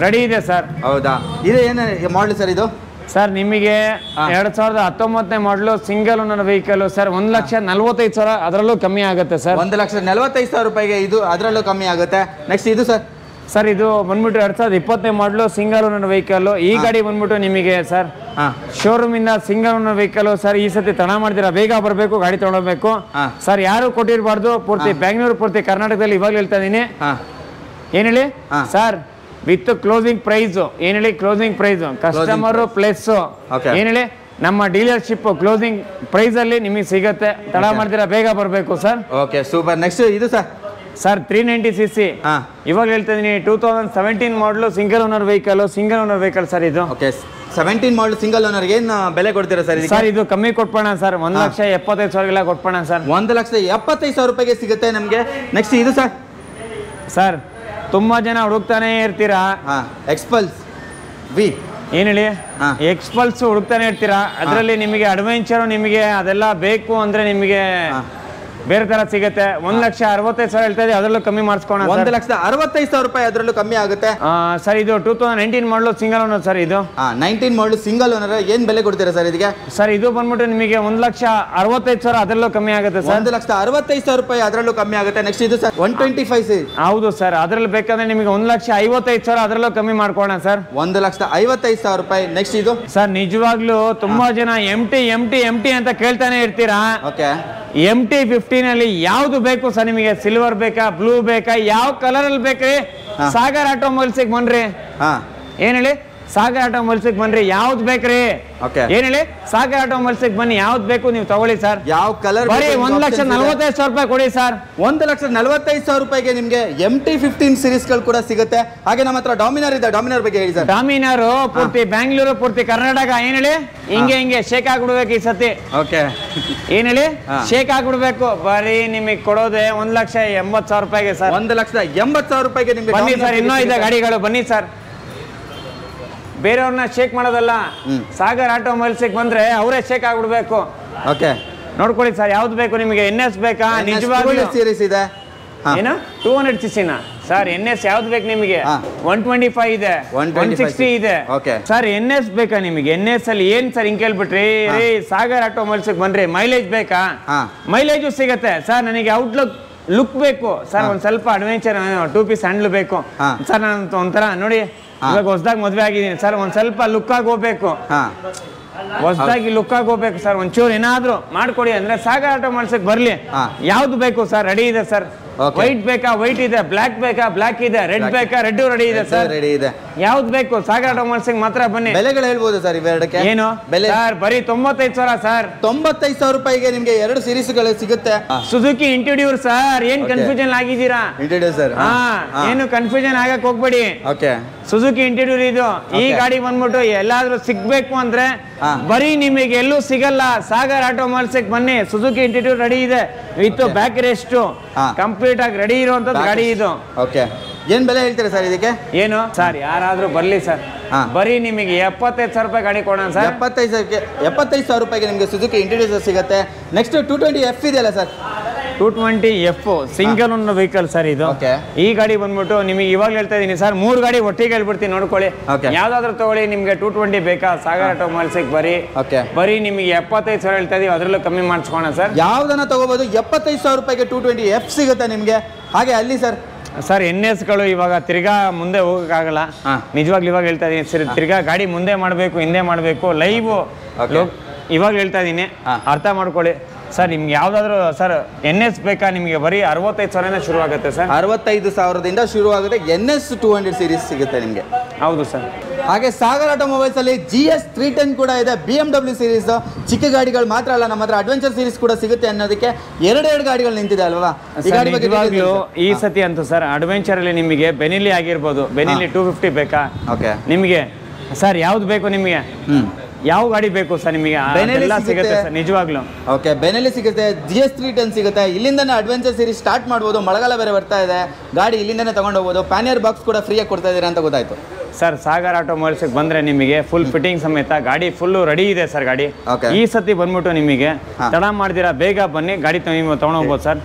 ರೆಡಿ ಇದೆ ಸರ್. ಹೌದಾ? ಇದು ಏನು ಮಾಡಲ್ ಸರ್ ಇದು? ಸರ್ ನಿಮಗೆ 2019 ಮಾಡಲು ಸಿಂಗಲ್ ಓನರ್ ವೆಹಿಕಲ್ ಸರ್. 1,45,000 ಅದರಲ್ಲೂ ಕಮ್ಮಿ ಆಗುತ್ತೆ ಸರ್. 1,45,000 ರೂಪಾಯಿಗೆ ಇದು, ಅದರಲ್ಲೂ ಕಮ್ಮಿ ಆಗುತ್ತೆ. ನೆಕ್ಸ್ಟ್ ಇದು ಸರ್? ಸರ್ ಇದು ಬಂದ್ಬಿಟ್ಟು 2020 ಮಾಡಲು ಸಿಂಗಲ್ ಓನರ್ ವೆಹಿಕಲ್. ಈ ಗಾಡಿ ಬಂದ್ಬಿಟ್ಟು ನಿಮಗೆ ಸರ್ ಶೋರೂಮ್ ಇಂದ ಸಿಂಗಲ್ ಓನರ್ ವೆಹಿಕಲ್ ಸರ್. ಈ ಸತಿ ತಡ ಮಾಡ್ತೀರಾ, ಬೇಗ ಬರಬೇಕು, ಗಾಡಿ ತಗೊಳ್ಬೇಕು ಸರ್. ಯಾರು ಕೊಟ್ಟಿರಬಾರ್ದು, ಪೂರ್ತಿ ಬ್ಯಾಂಗ್ಳೂರು, ಪೂರ್ತಿ ಕರ್ನಾಟಕದಲ್ಲಿ ಇವಾಗಲೂ ಹೇಳ್ತಾ ಇದೀನಿ. ಏನ್ ಹೇಳಿ ಸರ್, ವಿತ್ ಕ್ಲೋಸಿಂಗ್ ಪ್ರೈಸ್. ಏನ್ ಹೇಳಿ ಕ್ಲೋಸಿಂಗ್ ಪ್ರೈಸ್, ಕಸ್ಟಮರ್ ಪ್ಲಸ್ ಏನ್ ಹೇಳಿ ನಮ್ಮ ಡೀಲರ್ಶಿಪ್ ಕ್ಲೋಸಿಂಗ್ ಪ್ರೈಸ್ ಅಲ್ಲಿ ನಿಮಗೆ ಸಿಗುತ್ತೆ. ತಡ ಮಾಡ್ತೀರಾ, ಬೇಗ ಬರಬೇಕು ಸರ್. Okay super. ನೆಕ್ಸ್ಟ್ ಇದು ಸರ್? ಸರ್ 390cc ಇವಾಗ ಹೇಳ್ತಾ ಇದೀನಿ. 2017 ಮಾಡಲು ಸಿಂಗಲ್ ಓನರ್ ವೆಹಿಕಲ್. ಸರ್ ಇದು 17 ಮಾಡಲ್ ಸಿಂಗಲ್ ಓನರ್. ಏನ್ ಬೆಲೆ ಕೊಡ್ತೀರಾ ಸರ್? ಸರ್ ಇದು ಕಮ್ಮಿ ಕೊಟ್ಬೋಣ ಸರ್, 1,75,000 ಕೊಟ್ಬೋಣ ಸರ್. 1,75,000 ರೂಪಾಯಿಗೆ ಸಿಗುತ್ತೆ ನಮ್ಗೆ. ನೆಕ್ಸ್ಟ್ ಇದು ಸರ್? ಸರ್ ತುಂಬಾ ಜನ ಹುಡುಕ್ತಾನೆ ಇರ್ತೀರಾ, ಎಕ್ಸ್ಪಲ್ಸ್ V. ಏನ್ ಹೇಳಿ, ಎಕ್ಸ್ಪಲ್ಸ್ ಹುಡುಕ್ತಾನೆ ಇರ್ತೀರಾ. ಅದರಲ್ಲಿ ನಿಮಗೆ ಅಡ್ವೆಂಚರ್ ನಿಮಗೆ ಅದೆಲ್ಲ ಬೇಕು ಅಂದ್ರೆ ನಿಮಗೆ ಬೇರೆ ತರ ಸಿಗುತ್ತೆ. 1,65,000 ಹೇಳ್ತಾ ಇದೆ, ಅದರಲ್ಲೂ ಕಮ್ಮಿ ಮಾಡಿಸ್ಕೋಣ. 1,65,000 ರೂಪಾಯಿ ಅದರಲ್ಲೂ ಕಮ್ಮಿ ಆಗುತ್ತೆ ಸರ್. ಇದು 2019 ಮಾಡಲು ಸಿಂಗಲ್ ಓನರ್ ಸರ್. ಇದು 19 ಮಾಡಲು ಸಿಂಗಲ್ ಓನರ್. ಏನ್ ಬೆಲೆ ಕೊಡ್ತೀರಾ ಸರ್ ಇದಕ್ಕೆ? ಸರ್ ಇದು ಬಂದ್ಬಿಟ್ಟು ನಿಮಗೆ 1,65,000 ಅದರಲ್ಲೂ ಕಮ್ಮಿ ಆಗುತ್ತೆ ಸರ್. 1,65,000 ರೂಪಾಯಿ ಅದರಲ್ಲೂ ಕಮ್ಮಿ ಆಗುತ್ತೆ. ನೆಕ್ಸ್ಟ್ ಇದು ಸರ್ 125. ಹೌದು ಸರ್, ಅದ್ರಲ್ಲಿ ಬೇಕಾದ್ರೆ ನಿಮಗೆ 1,55,000 ಅದರಲ್ಲೂ ಕಮ್ಮಿ ಮಾಡ್ಕೋಣ ಸರ್. 1,55,000 ರೂಪಾಯಿ. ನೆಕ್ಸ್ಟ್ ಇದು ಸರ್? ನಿಜವಾಗ್ಲೂ ತುಂಬಾ ಜನ MT ಅಂತ ಕೇಳ್ತಾನೆ ಇರ್ತೀರಾ. ಓಕೆ MT-15 ಅಲ್ಲಿ ಯಾವ್ದು ಬೇಕು ಸರ್ ನಿಮಗೆ? ಸಿಲ್ವರ್ ಬೇಕಾ, ಬ್ಲೂ ಬೇಕಾ, ಯಾವ ಕಲರ್ ಅಲ್ಲಿ ಬೇಕ್ರಿ? ಸಾಗರ್ ಆಟೋಮೊಬೈಲ್ಸ್ ಬನ್ರಿ. ಏನ್ ಹೇಳಿ, ಸಾಗರ್ ಆಟೋಮೊಬೈಲ್ಸ್ ಬನ್ರಿ, ಯಾವ್ದು ಬೇಕ್ರಿ? ಏನ್ ಹೇಳಿ, ಸಾಗರ್ ಆಟೋಮೊಬೈಲ್ಸ್ ಬನ್ನಿ, ಯಾವ್ದು ಬೇಕು ನೀವು ತಗೊಳ್ಳಿ ಸರ್. ಯಾವ ಕಲರ್? ಬರೀ 1,45,000 ರೂಪಾಯಿ ಕೊಡಿ ಸರ್. 1,45,000 ರೂಪಾಯಿಗೆ ನಿಮ್ಗೆ MT-15 ಸೀರೀಸ್ ಗಳು ಕೂಡ ಸಿಗುತ್ತೆ. ಹಾಗೆ ನಮ್ಮ ಹತ್ರ ಡಾಮಿನರ್ ಇದೆ. ಡಾಮಿನರ್ ಬಗ್ಗೆ ಹೇಳಿ ಸರ್. ಡಾಮಿನರ್ ಪೂರ್ತಿ ಬ್ಯಾಂಗ್ಳೂರು, ಪೂರ್ತಿ ಕರ್ನಾಟಕ. ಏನ್ ಹೇಳಿ, ಹಿಂಗೆ ಶೇಕ್ ಆಗ್ಬಿಡ್ಬೇಕು ಈ ಸತಿ. ಓಕೆ ಏನ್ ಹೇಳಿ, ಶೇಕ್ ಆಗ್ಬಿಡ್ಬೇಕು. ಬರೀ ನಿಮಗೆ ಕೊಡೋದೆ 1,80,000 ರೂಪಾಯಿಗೆ ಸರ್. 1,80,000 ರೂಪಾಯಿಗೆ ನಿಮ್ಗೆ ಬನ್ನಿ ಸರ್. ಇನ್ನೂ ಇದೆ ಗಾಡಿಗಳು, ಬನ್ನಿ ಸರ್. ಬೇರೆಯವ್ರನ್ನ ಶೇಕ್ ಮಾಡೋದಲ್ಲ, ಸಾಗರ್ ಆಟೋಮೊಬೈಲ್ಸ್ ಬಂದ್ರೆ ಅವರೇ ಶೇಕ್ ಆಗ್ಬಿಡ್ಬೇಕು. ಓಕೆ ನೋಡ್ಕೊಳ್ಳಿ ಸರ್, ಯಾವ್ದು ಬೇಕು ನಿಮಗೆ? NS ಬೇಕಾ? ನಿಜವಾಗ್ಲೂ ಸೀರೀಸ್ ಇದೆ. ಏನು 200cc ಸರ್? NS ಯಾವ್ದು ಬೇಕು ನಿಮಗೆ? 125 ಇದೆ, 160 ಇದೆ ಸರ್. NS ಬೇಕಾ ನಿಮಗೆ? NS ಅಲ್ಲಿ ಏನ್ ಸರ್ ಹಿಂಗ್ ಕೇಳ್ಬಿಟ್ರಿ? ಸಾಗರ್ ಆಟೋಮೊಬೈಲ್ಸ್ ಬನ್ರಿ. ಮೈಲೇಜ್ ಬೇಕಾ? ಮೈಲೇಜು ಸಿಗತ್ತೆ ಸರ್. ನನಗೆ ಔಟ್ಲುಕ್ ಲುಕ್ ಬೇಕು ಸರ್, ಒಂದ್ ಸ್ವಲ್ಪ ಅಡ್ವೆಂಚರ್ 2 ಪೀಸ್ ಹ್ಯಾಂಡ್ಲ್ ಬೇಕು ಸರ್. ನಾನು ಒಂಥರ ನೋಡಿ, ಇವಾಗ ಹೊಸದಾಗಿ ಮದ್ವೆ ಆಗಿದ್ದೀನಿ ಸರ್, ಒಂದ್ ಸ್ವಲ್ಪ ಲುಕ್ ಆಗಿ ಹೋಗ್ಬೇಕು. ಹೊಸದಾಗಿ ಲುಕ್ ಆಗಿ ಹೋಗ್ಬೇಕು ಸರ್. ಒಂಚೂರು ಏನಾದ್ರು ಮಾಡ್ಕೊಡಿ ಅಂದ್ರೆ ಸಾಗರ್ ಆಟೋಮೊಬೈಲ್ಸ್ ಬರ್ಲಿ. ಯಾವ್ದು ಬೇಕು ಸರ್? ರೆಡಿ ಇದೆ ಸರ್. ವೈಟ್ ಬೇಕಾ? ವೈಟ್ ಇದೆ. ಬ್ಲಾಕ್ ಬೇಕಾ? ಬ್ಲಾಕ್ ಇದೆ. ರೆಡ್ ಬೇಕಾ? ರೆಡ್ ರೆಡಿ ಇದೆ ಸರ್. ರೆಡಿ ಇದೆ. ಯಾವ್ದು ಬೇಕು? ಸಾಗರ್ ಆಟೋಮೊಬೈಲ್ಸ್ ಮಾತ್ರ ಬನ್ನಿ. ಬೆಲೆಗಳು ಹೇಳ್ಬೋದು ಸರ್ ಇವೆರಡಕ್ಕೆ? ಏನು ಬೆಲೆ ಸರ್? ಬರೀ 95,000 ಸರ್. 95,000 ರೂಪಾಯಿಗೆ ನಿಮ್ಗೆ 2 ಸೀರೀಸ್ ಗಳು ಸಿಗುತ್ತೆ. Suzuki introduce sir. ಏನ್ ಕನ್ಫ್ಯೂಷನ್ ಆಗಿದ್ದೀರಾ? Introduce sir. ಏನು ಕನ್ಫ್ಯೂಷನ್ ಆಗಕ್ ಹೋಗ್ಬೇಡಿ. ಓಕೆ ಸುಜುಕಿ ಇಂಟ್ರೊಡ್ಯೂಸ್ ಇದು. ಈ ಗಾಡಿ ಬಂದ್ಬಿಟ್ಟು ಎಲ್ಲಾದ್ರೂ ಸಿಗ್ಬೇಕು ಅಂದ್ರೆ ಬರೀ ನಿಮಗೆ ಎಲ್ಲೂ ಸಿಗಲ್ಲ. ಸಾಗರ್ ಆಟೋಮೊಬೈಲ್ಸ್ ಬನ್ನಿ. ಸುಜುಕಿ ಇಂಟ್ರೊಡ್ಯೂಸ್ ರೆಡಿ ಇದೆ with back rest complete complete ಆಗಿ ರೆಡಿ ಇರುವಂತದ್ದು ಗಾಡಿ ಇದು. ಓಕೆ, ಏನ್ ಬೆಲೆ ಹೇಳ್ತೀರಾ ಸರ್ ಇದಕ್ಕೆ? ಏನು ಸರ್, ಯಾರಾದ್ರೂ ಬರ್ಲಿ ಸರ್, ಬರೀ ನಿಮಗೆ 75,000 ರೂಪಾಯಿ ಗಾಡಿ ಕೊಡೋಣ ಸರ್. 75,000 ರೂಪಾಯಿಗೆ ನಿಮಗೆ ಸುಜುಕಿ ಇಂಟ್ರೊಡ್ಯೂಸರ್ ಸಿಗುತ್ತೆ. ನೆಕ್ಸ್ಟ್ 220F ಇದೆಯಲ್ಲ ಸರ್? 220F ಸಿಂಗಲ್ ಒಂದು ವೆಹಿಕಲ್ ಸರ್ ಇದು. ಈ ಗಾಡಿ ಬಂದ್ಬಿಟ್ಟು ನಿಮಗೆ ಇವಾಗ ಹೇಳ್ತಾ ಇದೀನಿ ಸರ್, 3 ಗಾಡಿ ಒಟ್ಟಿಗೆ ಹೇಳ್ಬಿಡ್ತೀನಿ ನೋಡ್ಕೊಳ್ಳಿ. ಯಾವ್ದಾದ್ರು ತಗೊಳ್ಳಿ, ನಿಮ್ಗೆ 220 ಬೇಕಾ ಸಾಗರ್ ಆಟೋಮೊಬೈಲ್ಸ್ ಬರೀ ನಿಮಗೆ 75,000 ಹೇಳ್ತಾ ಇದೀವಿ, ಅದ್ರಲ್ಲೂ ಕಮ್ಮಿ ಮಾಡಿಸ್ಕೋಣ ಸರ್. ಯಾವ್ದನ್ನ ತಗೋಬಹುದು? 75,000 ರೂಪಾಯಿಗೆ 220F ಸಿಗುತ್ತೆ ನಿಮ್ಗೆ. ಹಾಗೆ ಅಲ್ಲಿ ಸರ್ NSಗಳು ಇವಾಗ ತಿರ್ಗಾ ಮುಂದೆ ಹೋಗಕ್ಕಾಗಲ್ಲ, ನಿಜವಾಗ್ಲೂ ಇವಾಗ ಹೇಳ್ತಾ ಇದೀನಿ ಸರ್. ತಿರ್ಗಾ ಗಾಡಿ ಮುಂದೆ ಮಾಡಬೇಕು, ಹಿಂದೆ ಮಾಡಬೇಕು, ಲೈವ್ ಇವಾಗ ಹೇಳ್ತಾ ಇದೀನಿ, ಅರ್ಥ ಮಾಡ್ಕೊಳ್ಳಿ ಸರ್. ನಿಮ್ಗೆ ಯಾವ್ದಾದ್ರು ಸರ್ NS ಬೇಕಾ ನಿಮಗೆ? ಬರೀ 65,000 ಶುರು ಆಗುತ್ತೆ ಸರ್. 65,000ದಿಂದ ಶುರು ಆಗುತ್ತೆ. NS 200 ಸೀರೀಸ್ ಸಿಗುತ್ತೆ ನಿಮಗೆ. ಹೌದು ಸರ್. ಹಾಗೆ ಸಾಗರ್ ಆಟೋಮೊಬೈಲ್ಸ್ ಅಲ್ಲಿ GS 310 ಕೂಡ ಇದೆ, BMW ಸೀರೀಸ್. ಚಿಕ್ಕ ಗಾಡಿಗಳು ಮಾತ್ರ ಅಲ್ಲ, ನಮ್ಮ ಹತ್ರ ಅಡ್ವೆಂಚರ್ ಸೀರೀಸ್ ಕೂಡ ಸಿಗುತ್ತೆ ಅನ್ನೋದಕ್ಕೆ ಎರಡು ಗಾಡಿಗಳು ನಿಂತಿದೆ ಅಲ್ವಾ? ಈ ಸತಿ ಅಂತೂ ಸರ್ ಅಡ್ವೆಂಚರ್ ಅಲ್ಲಿ ನಿಮಗೆ ಬೆನಿಲಿ ಆಗಿರ್ಬೋದು, ಬೆನಿಲಿ 250 ಬೇಕಾ ನಿಮಗೆ ಸರ್? ಯಾವ್ದು ಬೇಕು ನಿಮಗೆ? ಯಾವ ಗಾಡಿ ಬೇಕು ಸರ್ ನಿಮಗೆ? ಸಿಗುತ್ತೆ ಸರ್ ನಿಜವಾಗ್ಲೂ. ಓಕೆ, ಬೆನೆಲಿ ಸಿಗುತ್ತೆ, GS 310 ಸಿಗುತ್ತೆ. ಇಲ್ಲಿಂದನೇ ಅಡ್ವೆಂಚರ್ ಸೀರೀಸ್ ಸ್ಟಾರ್ಟ್ ಮಾಡ್ಬೋದು. ಮಳೆಗಾಲ ಬೇರೆ ಬರ್ತಾ ಇದೆ, ಗಾಡಿ ಇಲ್ಲಿಂದನೇ ತಗೊಂಡು ಹೋಗ್ಬೋದು. ಪ್ಯಾನಿಯರ್ ಬಾಕ್ಸ್ ಕೂಡ ಫ್ರೀಯಾಗಿ ಕೊಡ್ತಾ ಇದ್ದೀರಾ ಅಂತ ಗೊತ್ತಾಯ್ತು ಸರ್. ಸಾಗರ್ ಆಟೋಮೊಬೈಲ್ಸ್ಗೆ ಬಂದ್ರೆ ನಿಮಗೆ ಫುಲ್ ಫಿಟ್ಟಿಂಗ್ ಸಮೇತ ಗಾಡಿ ಫುಲ್ ರೆಡಿ ಇದೆ ಸರ್. ಗಾಡಿ ಈ ಸತಿ ಬಂದ್ಬಿಟ್ಟು ನಿಮಗೆ ತಡ ಮಾಡ್ದಿರಾ, ಬೇಗ ಬನ್ನಿ, ಗಾಡಿ ನೀವು ತಗೊಂಡು ಹೋಗ್ಬೋದು ಸರ್.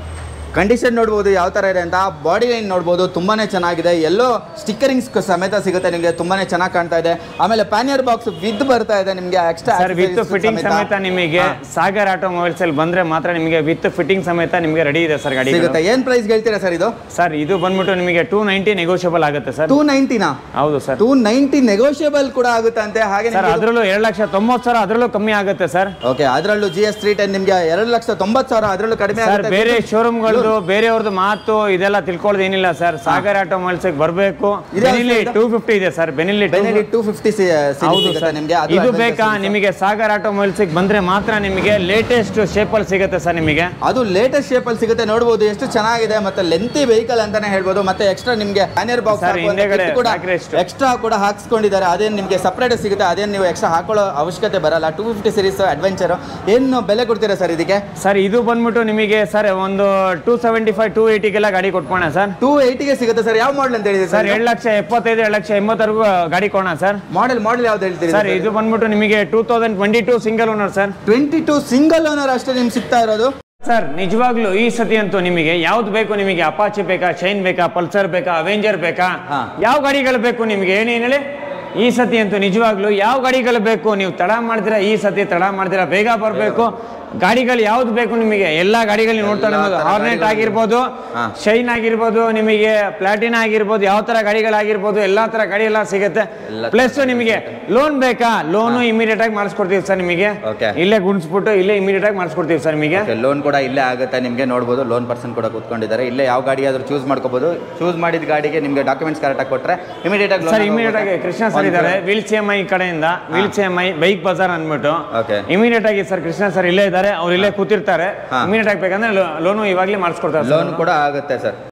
ಕಂಡೀಷನ್ ನೋಡ್ಬೋದು ಯಾವ ಥರ ಇದೆ ಅಂತ. ಬಾಡಿ ಲೈನ್ ನೋಡ್ಬೋದು, ತುಂಬಾನೇ ಚೆನ್ನಾಗಿದೆ. ಎಲ್ಲೋ ಸ್ಟಿಕ್ಕರಿಂಗ್ಸ್ ಸಮೇತ ಸಿಗುತ್ತೆ ನಿಮಗೆ, ತುಂಬಾನೇ ಚೆನ್ನಾಗಿ ಕಾಣ್ತಾ ಇದೆ. ಆಮೇಲೆ ಪ್ಯಾನಿಯರ್ ಬಾಕ್ಸ್ ವಿತ್ ಬರ್ತಾ ಇದೆ ನಿಮಗೆ, ಎಕ್ಸ್ಟ್ರಾ ವಿತ್ ಫಿಟ್ಟಿಂಗ್ ಸಮೇತ ನಿಮಗೆ ಸಾಗರ್ ಆಟೋಮೊಬೈಲ್ಸ್ ಅಲ್ಲಿ ಬಂದ್ರೆ ಮಾತ್ರ ನಿಮಗೆ ವಿತ್ ಫಿಟ್ಟಿಂಗ್ ಸಮೇತ ನಿಮಗೆ ರೆಡಿ ಇದೆ ಸರ್ ಗಾಡಿ ಸಿಗುತ್ತೆ. ಏನ್ ಪ್ರೈಸ್ ಹೇಳ್ತೀರಾ ಸರ್ ಇದು? ಸರ್ ಇದು ಬಂದ್ಬಿಟ್ಟು ನಿಮಗೆ 290 ನೆಗೋಷಿಯಬಲ್ ಆಗುತ್ತೆ ಸರ್. 290ನಾ? ಹೌದು ಸರ್, 290 ನೆಗೋಷಿಯಬಲ್ ಕೂಡ ಆಗುತ್ತೆ ಅಂತೆ. ಹಾಗೆ ಸರ್ ಅದರಲ್ಲೂ 2,90,000 ಅದರಲ್ಲೂ ಕಮ್ಮಿ ಆಗುತ್ತೆ ಸರ್. ಓಕೆ, ಅದರಲ್ಲೂ GS 310 ನಿಮಗೆ 2,90,000 ಅದರಲ್ಲೂ ಕಡಿಮೆ ಆಗುತ್ತೆ. ಬೇರೆ ಶೋರೂಮ್ಗಳದ್ದು ಬೇರೆಯವ್ರದ್ದು ಮಾತು ಇದೆಲ್ಲ ತಿಳ್ಕೊಳ್ಳೋದು ಏನಿಲ್ಲ ಸರ್. ಸಾಗರ್ ಆಟೋಮೊಬೈಲ್ಸ್ ಬರಬೇಕು. ಬೆನಿಲಿ 250 ಇದೆ ಸರ್, ಬೆನಿಲಿ 250 ನಿಮಗೆ. ಇದು ಬೇಕಾ ನಿಮಗೆ? ಸಾಗರ್ ಆಟೋಮೊಬೈಲ್ಸ್ ಬಂದ್ರೆ ಮಾತ್ರ ನಿಮಗೆ ಲೇಟೆಸ್ಟ್ ಶೇಪ್ ಅಲ್ಲಿ ಸಿಗುತ್ತೆ ಸರ್. ನಿಮಗೆ ಅದು ಲೇಟೆಸ್ಟ್ ಶೇಪ್ ಅಲ್ಲಿ ಸಿಗುತ್ತೆ. ನೋಡಬಹುದು ಎಷ್ಟು ಚೆನ್ನಾಗಿದೆ, ಮತ್ತೆ ಲೆಂತಿ ವೆಹಿಕಲ್ ಅಂತಾನೆ ಹೇಳ್ಬೋದು. ಮತ್ತೆ ಎಕ್ಸ್ಟ್ರಾ ನಿಮಗೆ ಪ್ಯಾನಿಯರ್ ಬಾಕ್ಸ್ ಎಕ್ಸ್ಟ್ರಾ ಕೂಡ ಹಾಕ್ಸ್ಕೊಂಡಿದ್ದಾರೆ. ಅದೇನು ನಿಮಗೆ ಸಪರೇಟ್ ಸಿಗುತ್ತೆ, ಅದೇನು ನೀವು ಎಕ್ಸ್ಟ್ರಾ ಹಾಕೊಳ್ಳೋ ಅವಶ್ಯಕತೆ ಬರಲ್ಲ. 250 ಸೀರೀಸ್ ಅಡ್ವೆಂಚರ್ ಏನು ಬೆಲೆ ಕೊಡ್ತೀರಾ ಸರ್ ಇದಕ್ಕೆ? ಸರ್ ಇದು ಬಂದ್ಬಿಟ್ಟು ನಿಮಗೆ ಸರ್ ಒಂದು 275 280 ಗಾಡಿ ಕೊಟ್ಕೋಣ ಸರ್. 280 ಸಿಗುತ್ತೆ ಸರ್. ಯಾವ ಮಾಡಲ್ ಅಂತ ಹೇಳಿದ್ರೆ ಸರ್? 2,75,000 2,80,000 ಗಾಡಿ ಕೊಡೋಣ ಸರ್. ಮಾಡಲ್ ಯಾವ್ದು ಹೇಳ್ತೀರಿ ಸರ್? ಇದು ಬಂದ್ಬಿಟ್ಟು ನಿಮಗೆ 2022 single owner sir. 22 single owner ಅಷ್ಟೇ ನಿಮ್ಗೆ ಸಿಗ್ತಾ ಇರೋದು ಸರ್. ನಿಜವಾಗ್ಲೂ ಈ ಸತಿ ಅಂತೂ ನಿಮಗೆ ಯಾವ್ದು ಬೇಕು? ನಿಮಗೆ ಅಪಾಚಿ ಬೇಕಾ, ಶೈನ್ ಬೇಕಾ, ಪಲ್ಸರ್ ಬೇಕಾ, ಅವೆಂಜರ್ ಬೇಕಾ? ಯಾವ ಗಾಡಿಗಳು ಬೇಕು ನಿಮಗೆ? ಏನೇನು ಹೇಳಿ ಈ ಸತಿ ಅಂತೂ ನಿಜವಾಗ್ಲೂ ಯಾವ ಗಾಡಿಗಳು ಬೇಕು? ನೀವು ತಡ ಮಾಡ್ತೀರಾ, ಈ ಸತಿ ತಡ ಮಾಡ್ತೀರಾ, ಬೇಗ ಬರಬೇಕು. ಗಾಡಿಗಳು ಯಾವ್ದು ಬೇಕು ನಿಮಗೆ? ಎಲ್ಲಾ ಗಾಡಿಗಳು ನೋಡ್ತಾ ಇರ್ಬೋದು. ಹಾರ್ನೆಟ್ ಆಗಿರ್ಬೋದು, ಶೈನ್ ಆಗಿರ್ಬೋದು, ನಿಮಗೆ ಪ್ಲಾಟಿನಾ ಆಗಿರ್ಬೋದು, ಯಾವ ತರ ಗಾಡಿಗಳಾಗಿರ್ಬೋದು, ಎಲ್ಲಾ ತರ ಗಾಡಿ ಎಲ್ಲ ಸಿಗುತ್ತೆ. ಪ್ಲಸ್ ನಿಮಗೆ ಲೋನ್ ಬೇಕಾ? ಲೋನು ಇಮಿಡಿಯೇಟ್ ಆಗಿ ಮಾಡಿಸ್ಕೊಡ್ತೀವಿ ಸರ್. ನಿಮಗೆ ಇಲ್ಲೇ ಗುಣಿಸ್ಬಿಟ್ಟು ಇಲ್ಲೇ ಇಮಿಡಿಯೇಟ್ ಆಗಿ ಮಾಡಿಸ್ಕೊಡ್ತೀವಿ ಸರ್. ನಿಮಗೆ ಲೋನ್ ಕೂಡ ಇಲ್ಲೇ ಆಗುತ್ತೆ. ನಿಮಗೆ ನೋಡ್ಬೋದು, ಲೋನ್ ಪರ್ಸನ್ ಕೂಡ ಕೂತ್ಕೊಂಡಿದ್ದಾರೆ. ಇಲ್ಲೇ ಯಾವ ಗಾಡಿ ಆದ್ರೂ ಚೂಸ್ ಮಾಡ್ಕೋಬಹುದು. ಚೂಸ್ ಮಾಡಿದ ಗಾಡಿಗೆ ನಿಮಗೆ ಡಾಕ್ಯುಮೆಂಟ್ಸ್ ಕರೆಕ್ಟ್ ಆಗಿ ಕೊಟ್ಟರೆ ಇಮಿಡಿಯೇಟ್ ಆಗಿ ಸರ್. ಇಮಿಡಿಯೇಟ್ ಆಗಿ ಕೃಷ್ಣ ಸರ್ ಇದ್ದಾರೆ, ವೀಲ್ CMI ಕಡೆಯಿಂದ, ವೀಲ್ CMI ಬೈಕ್ ಬಜಾರ್ ಅಂದ್ಬಿಟ್ಟು ಇಮಿಡಿಯೇಟ್ ಆಗಿ ಸರ್ ಕೃಷ್ಣ ಸರ್ ಇಲ್ಲೇ ಇದ್ದಾರೆ. ಅವ್ರು ಇಲ್ಲೇ ಕೂತಿರ್ತಾರೆ. ಇಮಿಡಿಯೇಟ್ ಆಗಿ ಬೇಕಂದ್ರೆ ಲೋನು ಇವಾಗಲೇ ಮಾಡಿಸ್ಕೊಡ್ತಾರೆ. ಲೋನ್ ಕೂಡ ಆಗುತ್ತೆ ಸರ್.